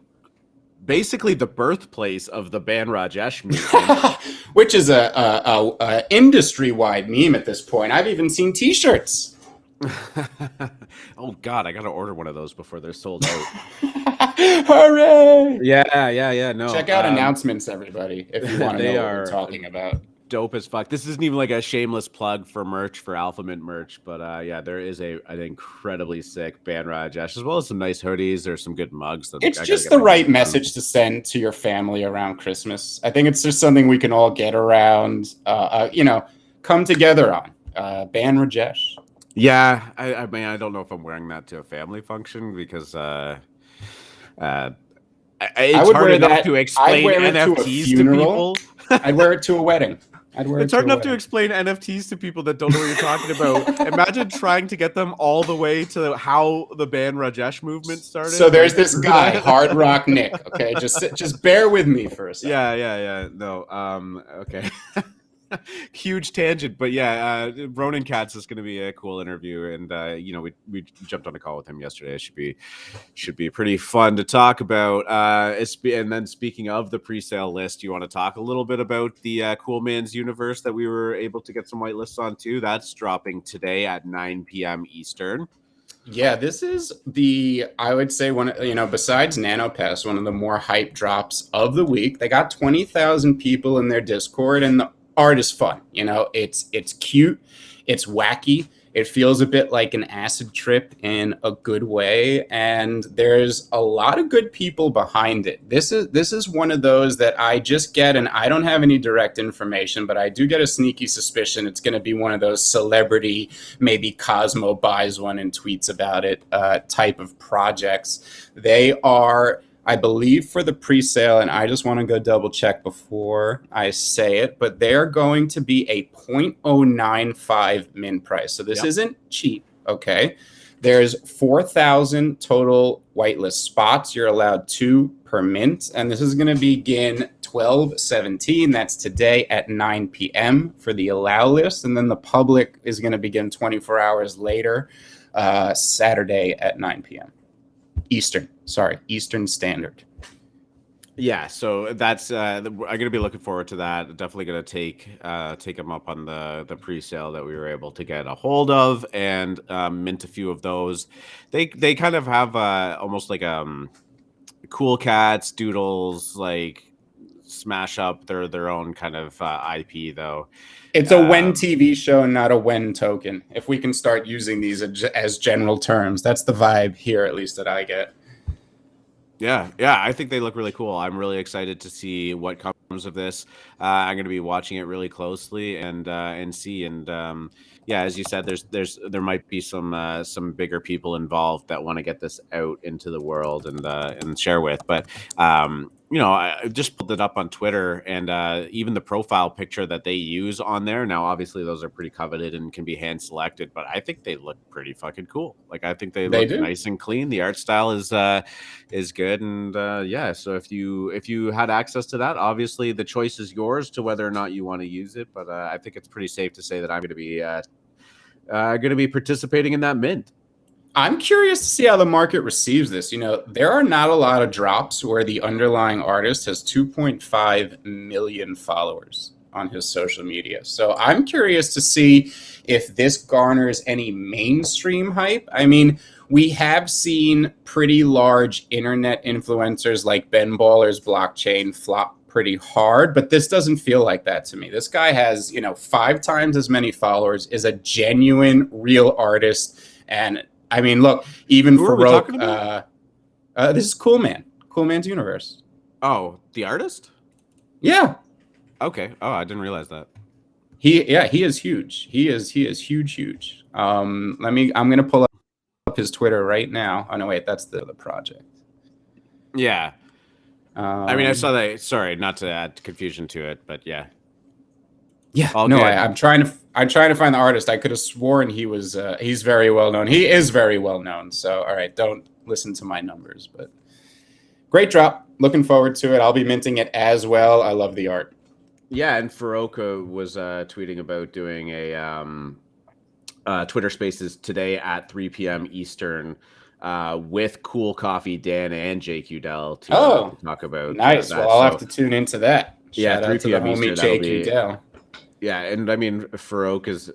basically the birthplace of the Ban Rajesh movement, which is a industry-wide meme at this point. I've even seen T-shirts. Oh God, I gotta order one of those before they're sold out. Hooray! Yeah. No, check out announcements, everybody, if you want to know what we're talking about. Dope as fuck. This isn't even like a shameless plug for merch, for Alpha Mint merch, but yeah, there is an incredibly sick Ban Rajesh, as well as some nice hoodies. There's some good mugs. It's just the right message to send to your family around Christmas. I think it's just something we can all get around, come together on. Ban Rajesh. Yeah, I mean, I don't know if I'm wearing that to a family function, because it's hard enough to explain NFTs to people. I'd wear it to a wedding. It's hard enough to explain NFTs to people that don't know what you're talking about. Imagine trying to get them all the way to how the Ban Rajesh movement started. So there's this guy, Hard Rock Nick. Okay, just bear with me for a second. Yeah. No. Okay. Huge tangent, but yeah, Ronin Cats is going to be a cool interview, and we jumped on a call with him yesterday. It should be pretty fun to talk about. And then speaking of the pre-sale list, you want to talk a little bit about the CoolMans Universe that we were able to get some whitelists on too? That's dropping today at 9 p.m. Eastern. Yeah, this is I would say besides Nano Pass, one of the more hype drops of the week. They got 20,000 people in their Discord, and the art is fun. It's cute, it's wacky, it feels a bit like an acid trip in a good way, and there's a lot of good people behind it. This is one of those that I just get, and I don't have any direct information, but I do get a sneaky suspicion it's going to be one of those celebrity, maybe Cosmo buys one and tweets about it type of projects. They are, I believe, for the pre-sale, and I just want to go double check before I say it, but they're going to be a 0.095 min price. So this isn't cheap, okay? There's 4,000 total whitelist spots. You're allowed 2 per mint, and this is going to begin 12/17. That's today at 9 p.m. for the allow list, and then the public is going to begin 24 hours later, Saturday at 9 p.m. Eastern Standard. Yeah, so that's I'm gonna be looking forward to that. Definitely gonna take them up on the pre-sale that we were able to get a hold of, and mint a few of those. They kind of have almost like Cool Cats, Doodles, like smash up their own kind of IP though. It's a when TV show, not a when token. If we can start using these as general terms, that's the vibe here, at least that I get. Yeah, I think they look really cool. I'm really excited to see what comes of this. I'm going to be watching it really closely and see. And yeah, as you said, there might be some bigger people involved that want to get this out into the world and share with. But I just pulled it up on Twitter, and even the profile picture that they use on there. Now, obviously, those are pretty coveted and can be hand selected, but I think they look pretty fucking cool. Like, I think they look nice and clean. The art style is good, and yeah. So if you had access to that, obviously the choice is yours to whether or not you want to use it. But I think it's pretty safe to say that I'm going to be participating in that mint. I'm curious to see how the market receives this. There are not a lot of drops where the underlying artist has 2.5 million followers on his social media. So I'm curious to see if this garners any mainstream hype. I mean, we have seen pretty large internet influencers like Ben Baller's blockchain flop pretty hard, but this doesn't feel like that to me. This guy has, 5 times as many followers, is a genuine, real artist, and I mean, look, even Farouk, this is CoolMans Universe. Oh, the artist? Yeah. Okay. Oh, I didn't realize that. He is huge. He is huge. I'm going to pull up his Twitter right now. Oh, no, wait, that's the project. Yeah. I mean, I saw that. Sorry, not to add confusion to it, but yeah. Yeah, I'm trying to find the artist. I could have sworn he's very well known. He is very well known. So, all right, don't listen to my numbers, but great drop. Looking forward to it. I'll be minting it as well. I love the art. Yeah, and Farouk was tweeting about doing a Twitter Spaces today at 3 p.m. Eastern with Cool Coffee Dan and JQ Dell to talk about. Nice. That. Well, I'll have to tune into that. Yeah, 3 p.m. Eastern. JQ Dell. Yeah, and I mean, Farouk is,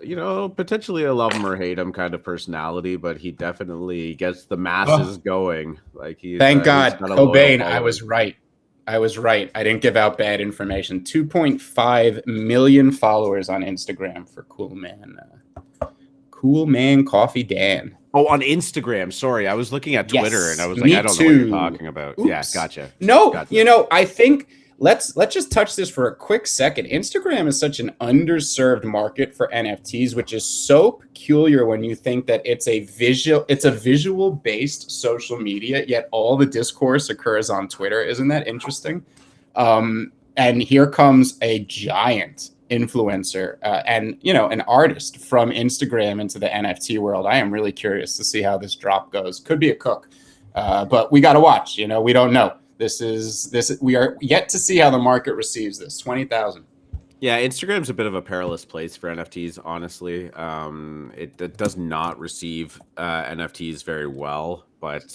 potentially a love him or hate him kind of personality, but he definitely gets the masses going. Like thank God, Cobain, I was right. I didn't give out bad information. 2.5 million followers on Instagram for Coolman Coffee Dan. Oh, on Instagram. Sorry, I was looking at Twitter and I was like, I don't know what you're talking about. Oops. Yeah, gotcha. No, gotcha. I think let's just touch this for a quick second. Instagram is such an underserved market for NFTs, which is so peculiar when you think that it's a visual based social media, yet all the discourse occurs on Twitter. Isn't that interesting? And here comes a giant influencer and an artist from Instagram into the NFT world. I am really curious to see how this drop goes. Could be a cook, but we got to watch. We don't know. We are yet to see how the market receives this. 20,000. Yeah, Instagram's a bit of a perilous place for NFTs, honestly. It does not receive NFTs very well, but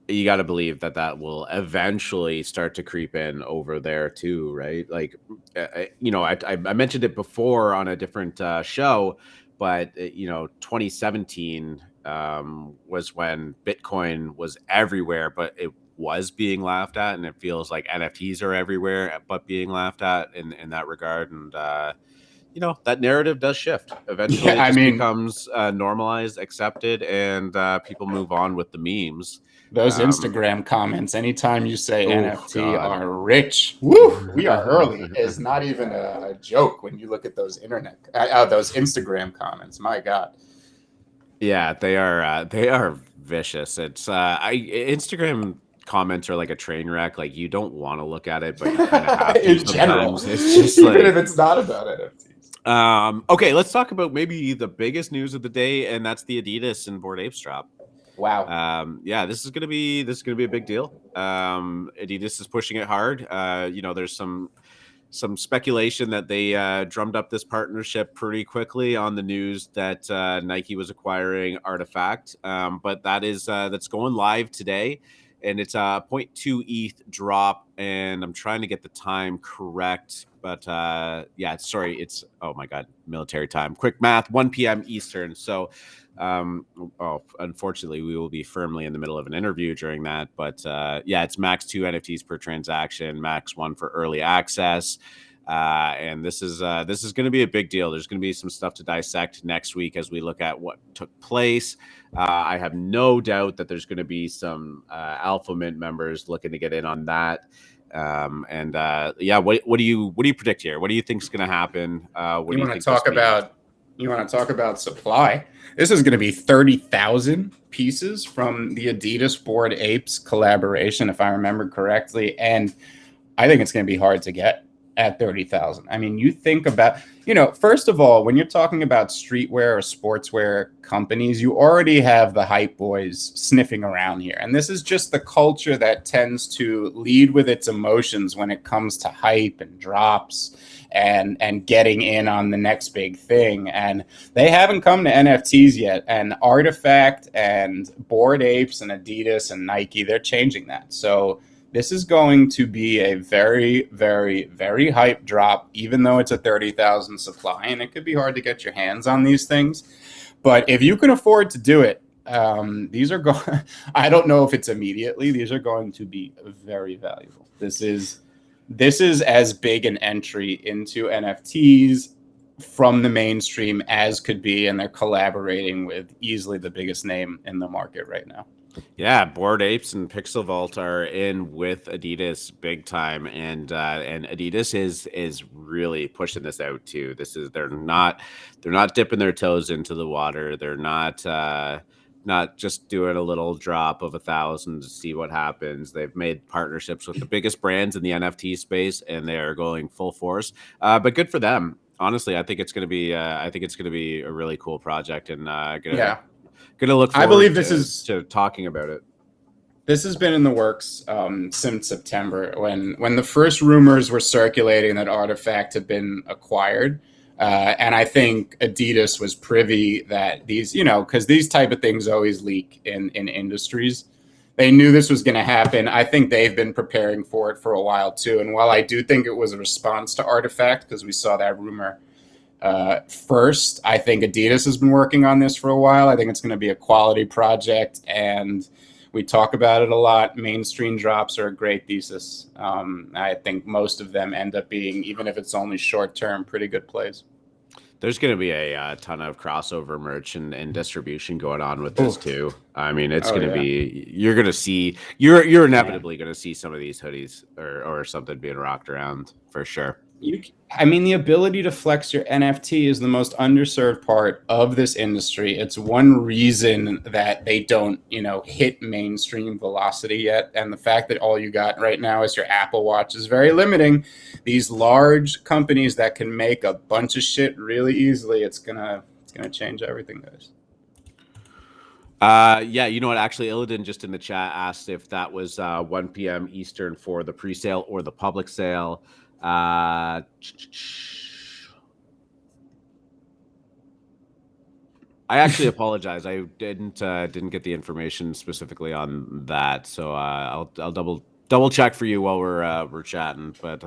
you got to believe that will eventually start to creep in over there too, right? Like, I mentioned it before on a different show, but 2017 was when Bitcoin was everywhere, but it was being laughed at, and it feels like NFTs are everywhere but being laughed at in that regard. And that narrative does shift eventually. Yeah, it becomes normalized, accepted, and people move on with the memes. Those Instagram comments, anytime you say NFT are rich, woo, we are early. It's not even a joke when you look at those those Instagram comments. My God. Yeah, they are vicious. It's Instagram comments are like a train wreck. Like, you don't want to look at it, but you kind of have to. In general, it's just even if it's not about NFTs. Okay, let's talk about maybe the biggest news of the day, and that's the Adidas and Bored Apes drop. Wow. Yeah, this is gonna be a big deal. Adidas is pushing it hard. There's some speculation that they drummed up this partnership pretty quickly on the news that Nike was acquiring Artifact, but that's going live today, and it's a 0.2 ETH drop, and I'm trying to get the time correct, but it's oh my god, military time, quick math, 1 p.m. Eastern. So unfortunately we will be firmly in the middle of an interview during that, but it's max 2 NFTs per transaction, max 1 for early access, and this is going to be a big deal. There's going to be some stuff to dissect next week as we look at what took place. I have no doubt that there's going to be some Alpha Mint members looking to get in on that. Yeah, what do you predict here? What do you think is going to happen? What You do you want to think talk about? You want to talk about supply? This is going to be 30,000 pieces from the Adidas Bored Apes collaboration, if I remember correctly, and I think it's going to be hard to get at 30,000. I mean, you think about, first of all, when you're talking about streetwear or sportswear companies, you already have the hype boys sniffing around here. And this is just the culture that tends to lead with its emotions when it comes to hype and drops and getting in on the next big thing. And they haven't come to NFTs yet. And Artifact and Bored Apes and Adidas and Nike, they're changing that. So this is going to be a very, very, very hype drop, even though it's a 30,000 supply, and it could be hard to get your hands on these things. But if you can afford to do it, these are going. I don't know if it's immediately. These are going to be very valuable. This is as big an entry into NFTs from the mainstream as could be, and they're collaborating with easily the biggest name in the market right now. Yeah, Bored Apes and Pixel Vault are in with Adidas big time, and Adidas is really pushing this out too. They're not dipping their toes into the water. They're not just doing a little drop of 1,000 to see what happens. They've made partnerships with the biggest brands in the NFT space, and they are going full force. But good for them. Honestly, I think it's going to be a really cool project, and Gonna look forward, I believe to talking about it. This has been in the works since September, when the first rumors were circulating that Artifact had been acquired. And I think Adidas was privy that these, because these type of things always leak in industries. They knew this was going to happen. I think they've been preparing for it for a while too. And while I do think it was a response to Artifact, because we saw that rumor first, I think Adidas has been working on this for a while. I think it's going to be a quality project, and we talk about it a lot. Mainstream drops are a great thesis. I think most of them end up being, even if it's only short term, pretty good plays. There's going to be a ton of crossover merch and distribution going on with this too. I mean, it's going to be, you're going to see, you're inevitably going to see some of these hoodies or something being rocked around for sure. The ability to flex your NFT is the most underserved part of this industry. It's one reason that they don't, hit mainstream velocity yet. And the fact that all you got right now is your Apple Watch is very limiting. These large companies that can make a bunch of shit really easily, it's gonna change everything, guys. Yeah, you know what? Actually, Illidan just in the chat asked if that was 1 p.m. Eastern for the pre-sale or the public sale. I actually apologize. I didn't get the information specifically on that, so I'll double check for you while we're chatting. But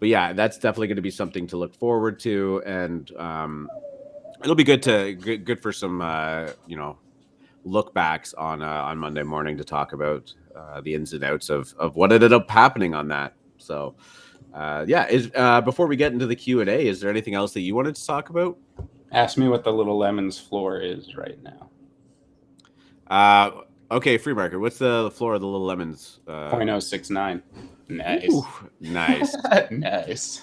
yeah, that's definitely going to be something to look forward to, and it'll be good for some look backs on Monday morning to talk about the ins and outs of what ended up happening on that. So. Before we get into the Q&A, is there anything else that you wanted to talk about? Ask me what the Little Lemons floor is right now. Okay, free market. What's the floor of the Little Lemons? 0.069. Nice. Ooh, nice. Nice.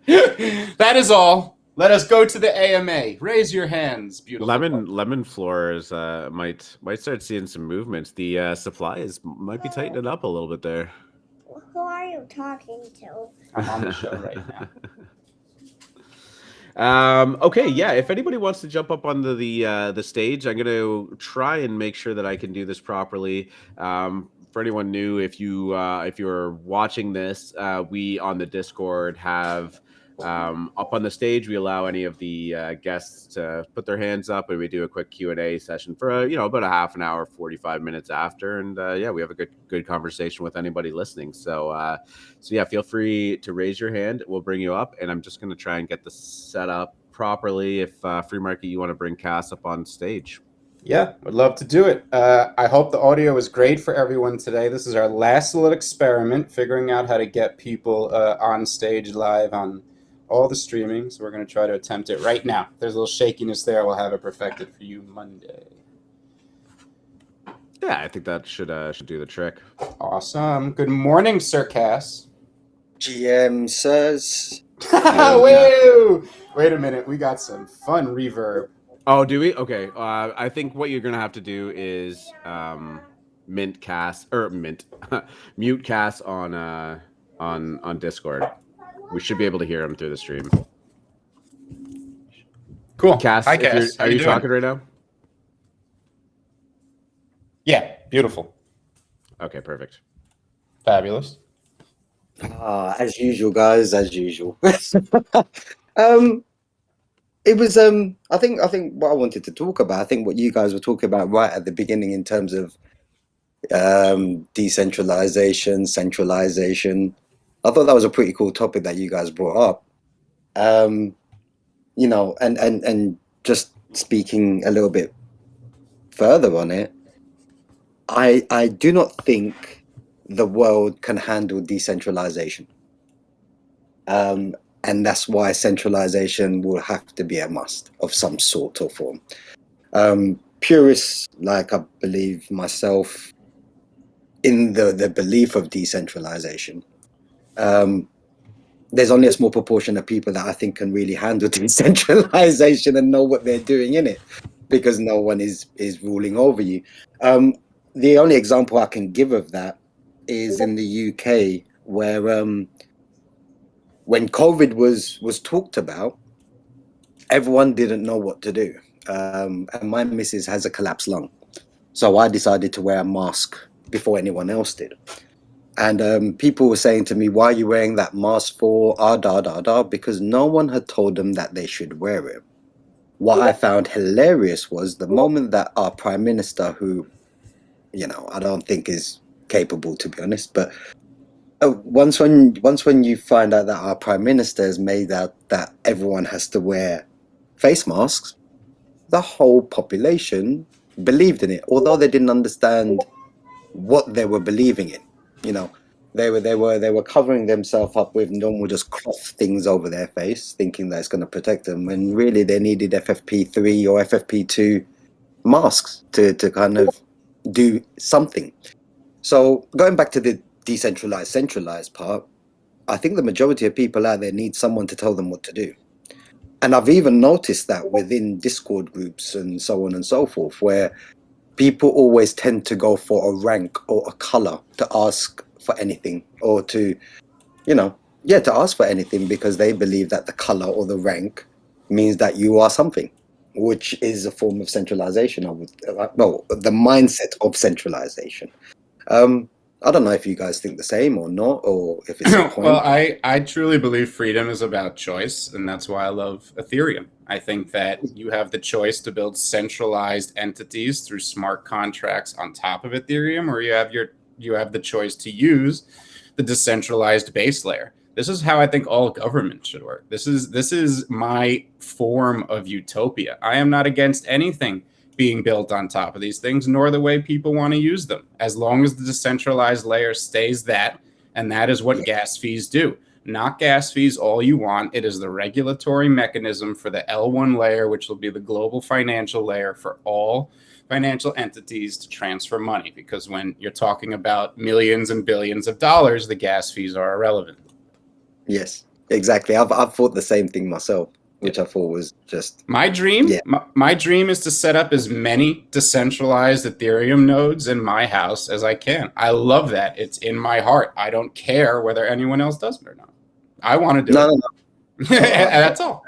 That is all. Let us go to the AMA. Raise your hands. Beautiful. Lemon floors might start seeing some movements. The supply might be tightening up a little bit there. Who are you talking to? I'm on the show right now. Okay, yeah. If anybody wants to jump up onto the stage, I'm going to try and make sure that I can do this properly. For anyone new, if you're watching this, we on the Discord have up on the stage. We allow any of the guests to put their hands up, and we do a quick Q&A session for about a half an hour, 45 minutes after, and we have a good conversation with anybody listening. So yeah, feel free to raise your hand. We'll bring you up, and I'm just going to try and get the setup properly. If free market, you want to bring Cass up on stage. Yeah, would love to do it. I hope the audio was great for everyone today. This is our last little experiment, figuring out how to get people on stage live on all the streaming. So we're going to try to attempt it right now. If there's a little shakiness there, we'll have it perfected for you Monday. Yeah, I think that should do the trick. Awesome. Good morning, Sir Cass. GM says. Whoa! Wait a minute. We got some fun reverb. Oh, do we? Okay. I think what you're gonna have to do is mute Cass on Discord. We should be able to hear him through the stream. Cool. Cass, Hi, Cass. Are you talking right now? Yeah, beautiful. Okay, perfect. Fabulous. As usual, guys, as usual. It was I think what I wanted to talk about, I think what you guys were talking about right at the beginning in terms of decentralization, centralization. I thought that was a pretty cool topic that you guys brought up. You know, and just speaking a little bit further on it, I do not think the world can handle decentralization. And that's why centralization will have to be a must of some sort or form. Purists, like I believe myself, in the belief of decentralization, there's only a small proportion of people that I think can really handle decentralization and know what they're doing in it, because no one is ruling over you. The only example I can give of that is in the UK, where when COVID was talked about, everyone didn't know what to do. And my missus has a collapsed lung, so I decided to wear a mask before anyone else did. And people were saying to me, "Why are you wearing that mask for?" Because no one had told them that they should wear it. What I found hilarious was the moment that our Prime Minister, who, you know, I don't think is capable, to be honest, but once when you find out that our Prime Minister has made out that everyone has to wear face masks, the whole population believed in it, although they didn't understand what they were believing in. You know, they were covering themselves up with normal just cloth things over their face, thinking that it's going to protect them, when really they needed FFP3 or FFP2 masks to kind of do something. So going back to the decentralized, centralized part, I think the majority of people out there need someone to tell them what to do. And I've even noticed that within Discord groups and so on and so forth, where people always tend to go for a rank or a color to ask for anything, or to, you know, to ask for anything, because they believe that the color or the rank means that you are something, which is a form of centralization. The mindset of centralization. I don't know if you guys think the same or not, or if it's a point. Well, I truly believe freedom is about choice, and that's why I love Ethereum. I think that you have the choice to build centralized entities through smart contracts on top of Ethereum, or you have the choice to use the decentralized base layer. This is how I think all government should work. This is my form of utopia. I am not against anything being built on top of these things, nor the way people want to use them, as long as the decentralized layer stays that, and that is what gas fees do. Not gas fees all you want. It is the regulatory mechanism for the L1 layer, which will be the global financial layer for all financial entities to transfer money, because when you're talking about millions and billions of dollars, the gas fees are irrelevant. Yes, exactly. I've thought the same thing myself, which I thought was just my dream. Yeah. My dream is to set up as many decentralized Ethereum nodes in my house as I can. I love that. It's in my heart. I don't care whether anyone else does it or not. I want to do it. No. That's all.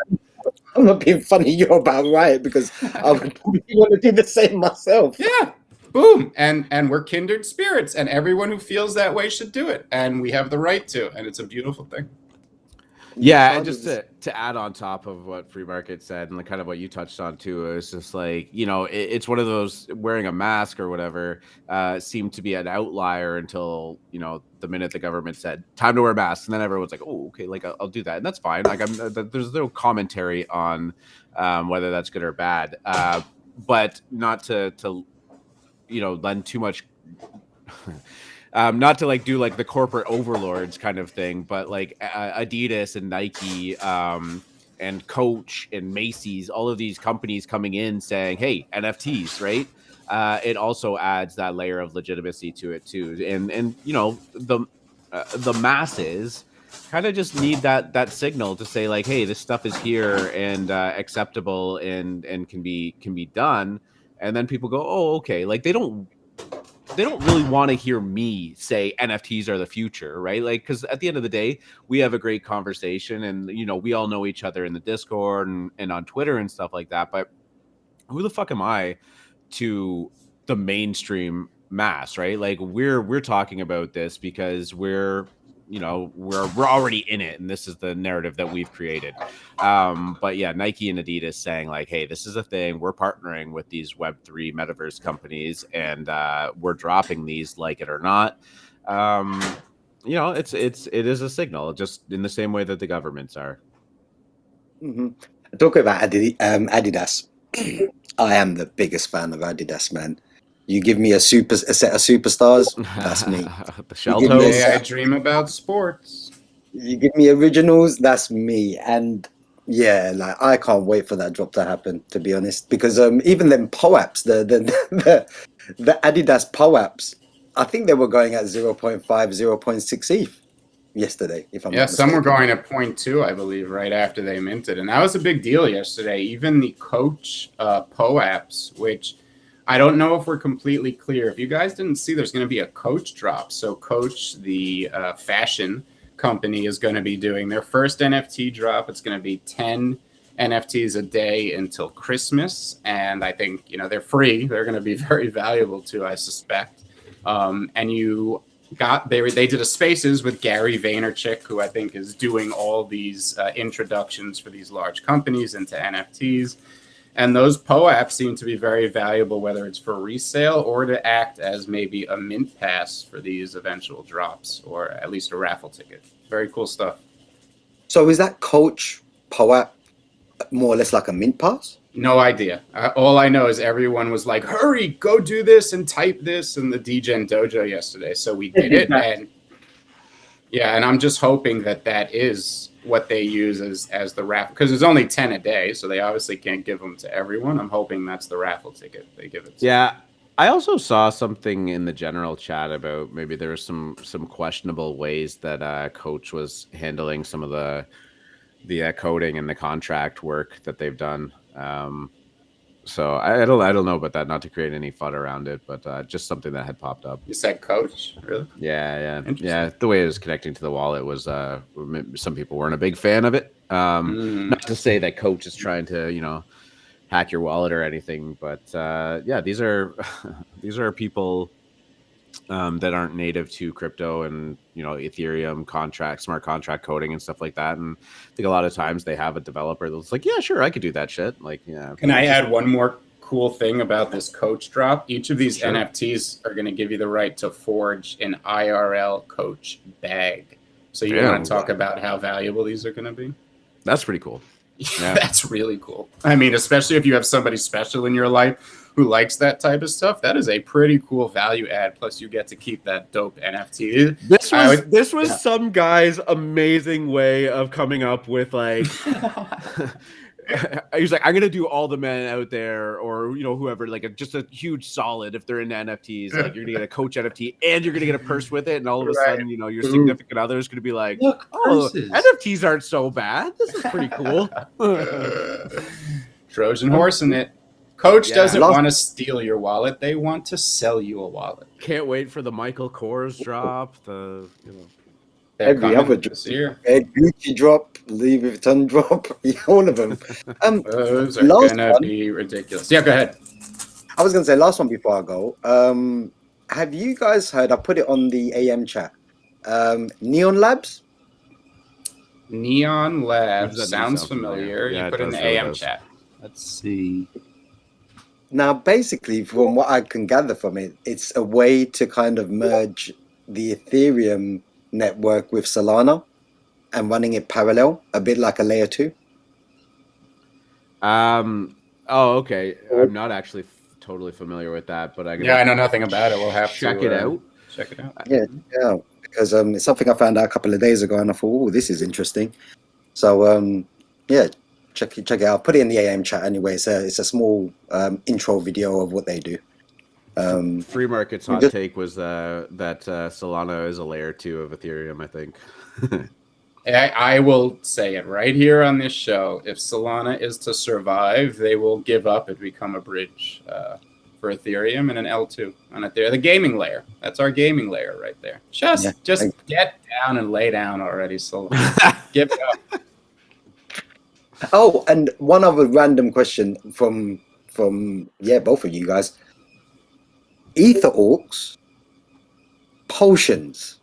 I'm not being funny. You're about right, because I would probably want to do the same myself. Yeah. Boom. And we're kindred spirits, and everyone who feels that way should do it. And we have the right to, and it's a beautiful thing. Yeah, and just to add on top of what Free Market said, and kind of what you touched on too, it's just like, you know, it's one of those, wearing a mask or whatever seemed to be an outlier until, you know, the minute the government said time to wear masks, and then everyone's like, oh, okay, like I'll do that, and that's fine. Like there's no commentary on whether that's good or bad, but not to you know, lend too much. Not to like do like the corporate overlords kind of thing, but like Adidas and Nike, and Coach and Macy's, all of these companies coming in saying, hey, NFTs, right? It also adds that layer of legitimacy to it too. And you know, the masses kind of just need that signal to say like, hey, this stuff is here and acceptable and can be done. And then people go, oh, okay. Like they don't really want to hear me say NFTs are the future, right? Like, because at the end of the day, we have a great conversation, and you know, we all know each other in the Discord and on Twitter and stuff like that. But who the fuck am I to the mainstream mass, right? Like we're talking about this because we're already in it, and this is the narrative that we've created. But yeah, Nike and Adidas saying like, hey, this is a thing, we're partnering with these Web3 metaverse companies, and we're dropping these like it or not. You know, it is a signal, just in the same way that the governments are. Talking about Adidas, I am the biggest fan of Adidas, man. You give me a set of superstars, that's me. The shell toes. I dream about sports. You give me originals, that's me. And yeah, like I can't wait for that drop to happen, to be honest. Because even them POAPs, the Adidas POAPs, I think they were going at 0.5, 0.6 ETH yesterday, if I'm not mistaken. Some were going at 0.2, I believe, right after they minted. And that was a big deal yesterday. Even the Coach POAPs, which I don't know if we're completely clear. If you guys didn't see, there's going to be a Coach drop. So Coach, the fashion company, is going to be doing their first NFT drop. It's going to be 10 NFTs a day until Christmas. And I think, you know, they're free. They're going to be very valuable too, I suspect. And they did a Spaces with Gary Vaynerchuk, who I think is doing all these introductions for these large companies into NFTs. And those POAPs seem to be very valuable, whether it's for resale or to act as maybe a mint pass for these eventual drops, or at least a raffle ticket. Very cool stuff. So is that Coach POAP more or less like a mint pass? No idea. All I know is everyone was like, hurry, go do this and type this in the DGen dojo yesterday. So we did it. And I'm just hoping that is what they use as the raffle, because there's only 10 a day, so they obviously can't give them to everyone. I'm hoping that's the raffle ticket they give it to. Yeah, I also saw something in the general chat about maybe there was some questionable ways that Coach was handling some of the coding and the contract work that they've done. So I don't know about that, not to create any FUD around it, but just something that had popped up. You said Coach, really? Yeah. The way it was connecting to the wallet was some people weren't a big fan of it. Not to say that Coach is trying to, you know, hack your wallet or anything, but yeah, these are people that aren't native to crypto and, you know, Ethereum smart contract coding and stuff like that. And I think a lot of times they have a developer that's like, yeah, sure, I could do that shit. Like, yeah. Can I add one more cool thing about this Coach drop? Each of these NFTs are going to give you the right to forge an IRL Coach bag. So you want to talk about how valuable these are going to be? That's pretty cool. Yeah, that's really cool. I mean, especially if you have somebody special in your life who likes that type of stuff, that is a pretty cool value add. Plus, you get to keep that dope NFT. This was some guy's amazing way of coming up with like. He's like, I'm gonna do all the men out there, or you know, whoever, like just a huge solid. If they're into NFTs, like you're gonna get a Coach NFT, and you're gonna get a purse with it, and all of a sudden, you know, your significant other is gonna be like, look, oh, NFTs aren't so bad. This is pretty cool. Trojan horse in it. Coach doesn't want to steal your wallet; they want to sell you a wallet. Can't wait for the Michael Kors drop. Every other this year. Gucci drop, Louis Vuitton drop, all of them. Those are gonna be ridiculous. Yeah, go ahead. I was gonna say last one before I go. Have you guys heard? I put it on the AM chat. Neon Labs. Neon Labs sounds familiar. Yeah, you put it in the AM chat. Let's see. Now, basically, from what I can gather from it, it's a way to kind of merge the Ethereum network with Solana and running it parallel, a bit like a layer 2. Oh, okay. I'm not actually totally familiar with that, but I know nothing about it. We'll have to check it out. Check it out. Yeah, because it's something I found out a couple of days ago, and I thought, oh, this is interesting. So, yeah, check it out. Put it in the AM chat anyway. It's a small intro video of what they do. Free market's hot take was that Solana is a layer 2 of Ethereum, I think. I will say it right here on this show. If Solana is to survive, they will give up and become a bridge for Ethereum and an L2 on Ethereum. The gaming layer. That's our gaming layer right there. Just get down and lay down already, Solana. Give it up. Oh, and one other random question from both of you guys. Ether orcs, potions.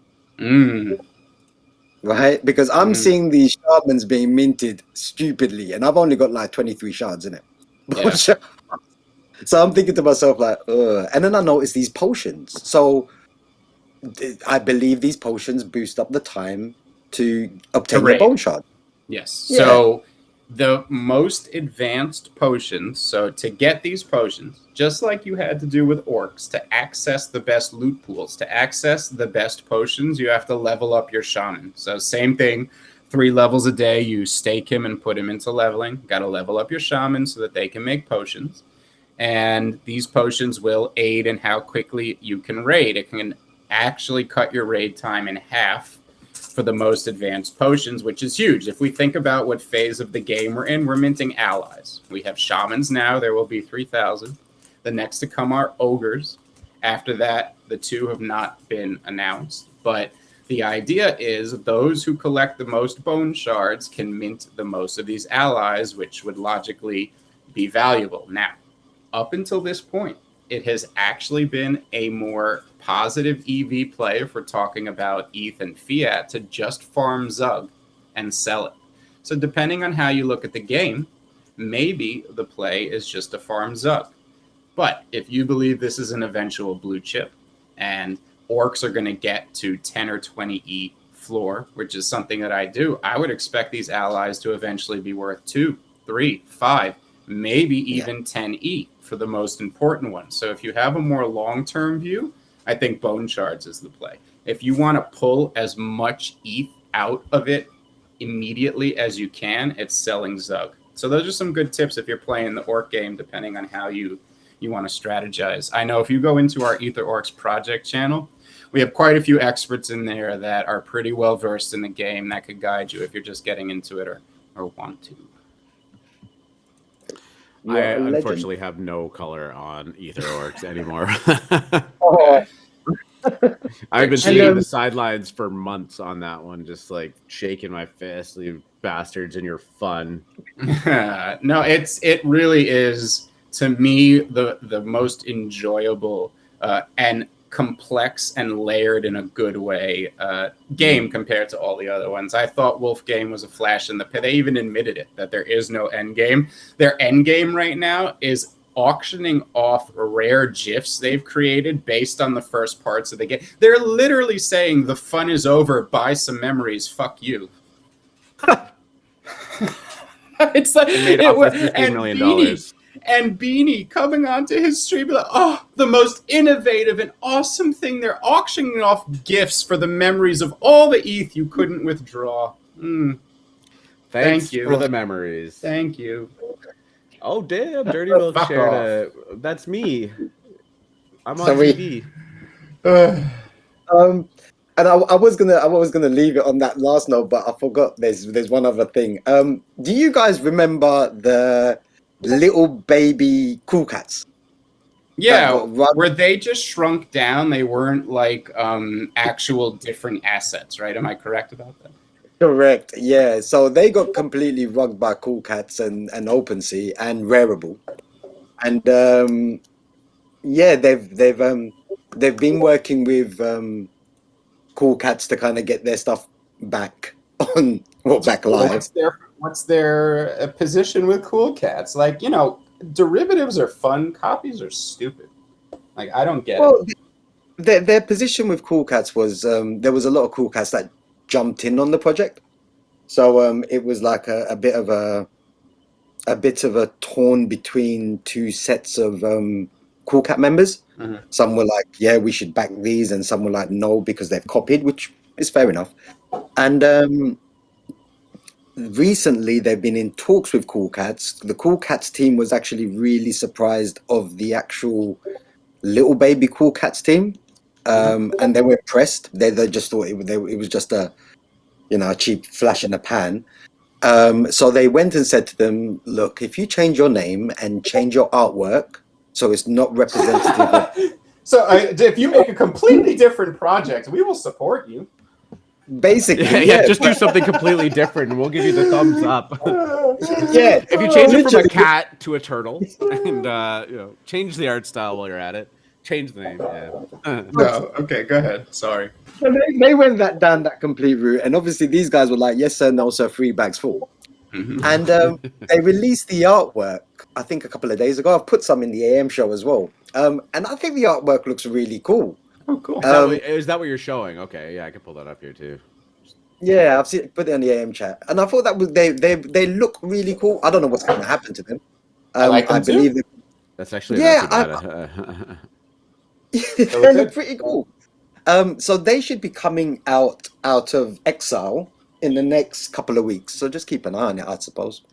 Right? Because I'm seeing these shards being minted stupidly, and I've only got like 23 shards in it. Yeah. So I'm thinking to myself, like, ugh. And then I notice these potions. So I believe these potions boost up the time to obtain your bone shard. Yes. Yeah. So the most advanced potions, so to get these potions, just like you had to do with orcs, to access the best loot pools, to access the best potions, you have to level up your shaman. So same thing, 3 levels a day, you stake him and put him into leveling. Got to level up your shaman so that they can make potions. And these potions will aid in how quickly you can raid. It can actually cut your raid time in half for the most advanced potions, which is huge. If we think about what phase of the game we're in, we're minting allies. We have shamans now. There will be 3,000. The next to come are ogres. After that, the 2 have not been announced. But the idea is those who collect the most bone shards can mint the most of these allies, which would logically be valuable. Now, up until this point, it has actually been a more positive EV play if we're talking about ETH and fiat to just farm Zug and sell it. So depending on how you look at the game, maybe the play is just to farm Zug. But if you believe this is an eventual blue chip and orcs are going to get to 10 or 20 E floor, which is something that I do, I would expect these allies to eventually be worth 2, 3, 5, maybe even 10 E for the most important ones. So if you have a more long-term view, I think bone shards is the play. If you want to pull as much ETH out of it immediately as you can, it's selling Zug. So those are some good tips if you're playing the orc game, depending on how you want to strategize. I know if you go into our Ether Orcs project channel, we have quite a few experts in there that are pretty well versed in the game that could guide you if you're just getting into it or want to. I unfortunately have no color on Ether Orcs anymore. I've been seeing the sidelines for months on that one, just like shaking my fist. You bastards, and you're fun. No, it really is, to me, the most enjoyable and complex and layered in a good way game compared to all the other ones. I thought Wolf Game was a flash in the pan. They even admitted it, that there is no end game. Their end game right now is auctioning off rare GIFs they've created based on the first parts of the game. They're literally saying the fun is over, buy some memories, fuck you. It's like it made off with $15 million. And Beanie coming onto his stream, like, oh, the most innovative and awesome thing. They're auctioning off gifts for the memories of all the ETH you couldn't withdraw. Thanks Thank you for the memories. Thank you. Oh, damn. Dirty Milk shared that's me. I'm on TV. And I was gonna leave it on that last note, but I forgot there's one other thing. Do you guys remember the little baby cool cats? Yeah, where they just shrunk down. They weren't like actual different assets, right? Am I correct about that? Correct. Yeah. So they got completely rugged by Cool Cats and OpenSea and Rareable, and yeah, they've been working with Cool Cats to kind of get their stuff back on back live. What's their position with Cool Cats? Like, you know, derivatives are fun, copies are stupid. Like, I don't get it. Their position with Cool Cats was there was a lot of Cool Cats that jumped in on the project, so it was like a bit of a torn between two sets of Cool Cat members. Mm-hmm. Some were like, yeah, we should back these, and some were like, no, because they've copied, which is fair enough. And recently they've been in talks with Cool Cats. The Cool Cats team was actually really surprised of the actual little baby Cool Cats team, and they were impressed. They just thought it was just a a cheap flash in the pan. So they went and said to them, look, if you change your name and change your artwork so it's not representative of... So if you make a completely different project, we will support you. Basically, yeah, just do something completely different and we'll give you the thumbs up. Yeah, if you change it from a cat to a turtle and change the art style while you're at it, change the name. No, okay, go ahead. Sorry. So they went down that complete route, and obviously these guys were like, yes sir, no sir, 3 bags full. And they released the artwork I think a couple of days ago. I've put some in the AM show as well, and I think the artwork looks really cool. Oh, cool. Is that what you're showing? Okay, yeah, I can pull that up here too. Yeah, I've seen put it on the AM chat, and I thought that was they look really cool. I don't know what's going to happen to them. I like them believe too. That's actually not too bad. They look pretty cool. So they should be coming out of exile in the next couple of weeks. So just keep an eye on it, I suppose.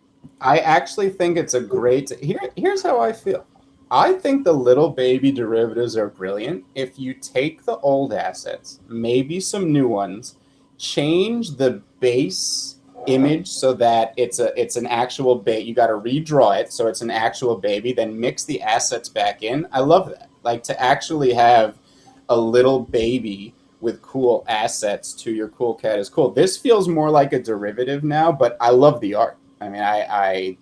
I actually think it's a great... Here's how I feel. I think the little baby derivatives are brilliant. If you take the old assets, maybe some new ones, change the base image so that it's an actual baby. You got to redraw it so it's an actual baby, then mix the assets back in. I love that. Like, to actually have a little baby with cool assets to your cool cat is cool. This feels more like a derivative now, but I love the art. I mean, I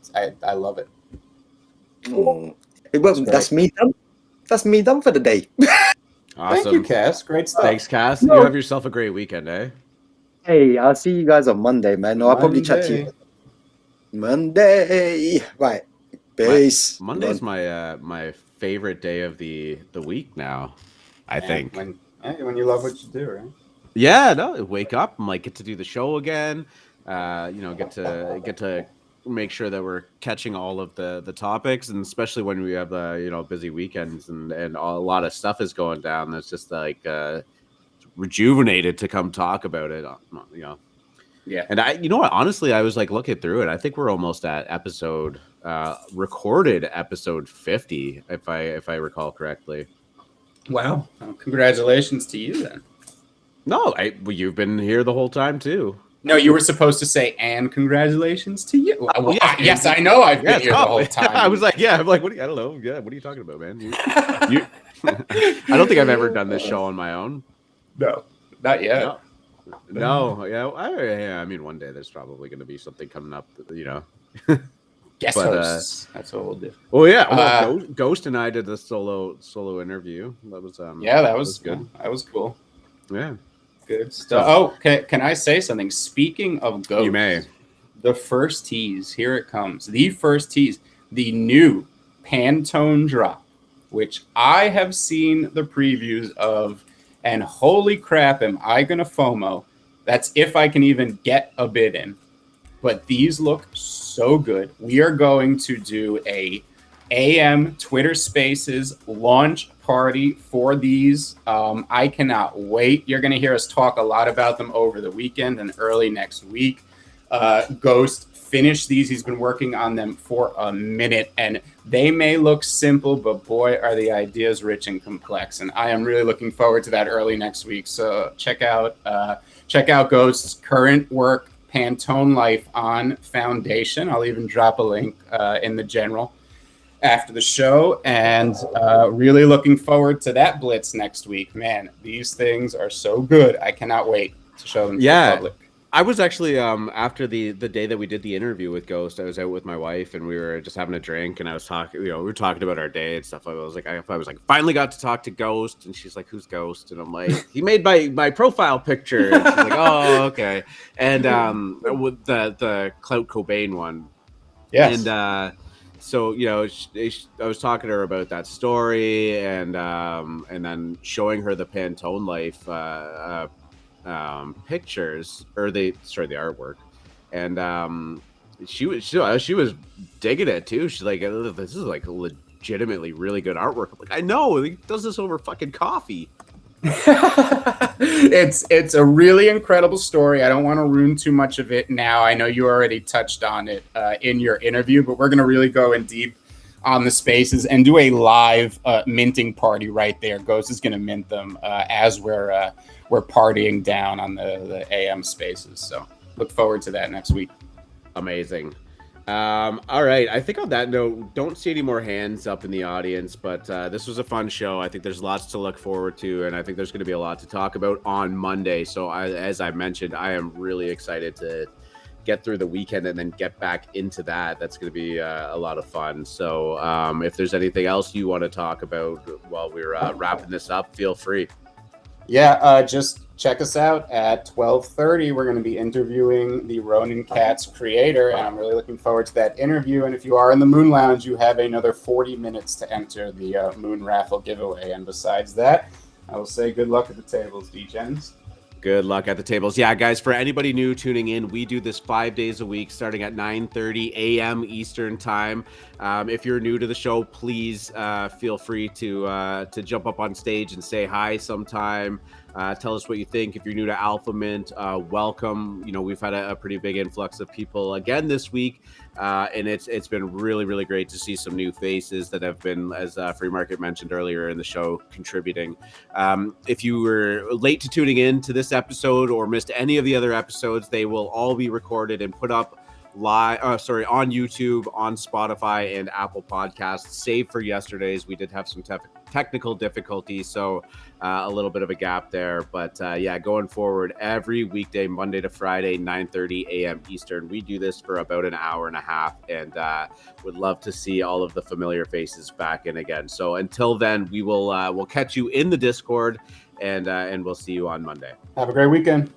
love it. Well, that's me done. That's me done for the day. Awesome. Thank you, Cass. Great stuff. Thanks, Cass. No. You have yourself a great weekend, eh? Hey, I'll see you guys on Monday, man. No, I'll probably chat to you Monday. Right. Peace. Monday's my favorite day of the week now. I think when you love what you do, right? Yeah, no. Wake up and get to do the show again. Get to make sure that we're catching all of the topics, and especially when we have busy weekends and a lot of stuff is going down. That's just rejuvenated to come talk about it. Yeah. And honestly, I was looking through it. I think we're almost at recorded episode 50, if I recall correctly. Wow. Well, congratulations to you then. No, you've been here the whole time too. No, you were supposed to say, and congratulations to you. Well, yeah, yes, I know I've been here the whole time. I was like, I'm like, I don't know. Yeah, what are you talking about, man? I don't think I've ever done this show on my own. No, not yet. No, yeah. I mean, one day there's probably going to be something coming up, Guest hosts. That's what we'll do. Well, yeah. Ghost and I did the solo interview. That was that was good. That was cool. Yeah. Good stuff. Oh, can I say something? Speaking of Ghost, you may. The first tease, here it comes. The first tease, the new Pantone drop, which I have seen the previews of, and holy crap, am I gonna FOMO? That's if I can even get a bid in. But these look so good. We are going to do a AM Twitter Spaces launch party for these. I cannot wait. You're going to hear us talk a lot about them over the weekend and early next week. Ghost finished these. He's been working on them for a minute, and they may look simple, but boy, are the ideas rich and complex. And I am really looking forward to that early next week. So check out Ghost's current work, Pantone Life on Foundation. I'll even drop a link in the general after the show, and really looking forward to that blitz next week. Man, these things are so good. I cannot wait to show them to the public. I was actually after the day that we did the interview with Ghost, I was out with my wife and we were just having a drink, and I was talking, we were talking about our day and stuff. I was like, finally got to talk to Ghost, and she's like, who's Ghost? And I'm like, he made my profile picture. And she's like, oh, okay. And with the Clout Cobain one. Yes. And so, I was talking to her about that story, and then showing her the Pantone Life pictures, or the artwork, and she was digging it too. She's like, this is legitimately really good artwork. I'm like, I know, he does this over fucking coffee. It's a really incredible story. I don't want to ruin too much of it now. I know you already touched on it in your interview, but we're going to really go in deep on the spaces and do a live minting party right there. Ghost is going to mint them as we're partying down on the AM spaces. So look forward to that next week. Amazing. All right. I think on that note, don't see any more hands up in the audience, but this was a fun show. I think there's lots to look forward to, and I think there's going to be a lot to talk about on Monday. So as I mentioned, I am really excited to get through the weekend and then get back into that. That's going to be a lot of fun. So if there's anything else you want to talk about while we're wrapping this up, feel free. Yeah, just check us out at 12:30. We're going to be interviewing the Ronin Cats creator, and I'm really looking forward to that interview. And if you are in the Moon Lounge, you have another 40 minutes to enter the Moon Raffle giveaway. And besides that, I will say good luck at the tables, D-Gens. Good luck at the tables. Yeah, guys, for anybody new tuning in, we do this 5 days a week starting at 9:30 a.m. Eastern time. If you're new to the show, please feel free to jump up on stage and say hi sometime. Tell us what you think. If you're new to Alpha Mint, welcome. You know, we've had a pretty big influx of people again this week, and it's been really, really great to see some new faces that have been, as Free Market mentioned earlier in the show, contributing. If you were late to tuning in to this episode or missed any of the other episodes, they will all be recorded and put up on YouTube, on Spotify, and Apple Podcasts. Save for yesterday's, we did have some technical difficulties, so a little bit of a gap there. But yeah, going forward, every weekday, Monday to Friday, 9:30 a.m. Eastern, we do this for about an hour and a half, and would love to see all of the familiar faces back in again. So until then, we'll catch you in the Discord, and we'll see you on Monday. Have a great weekend.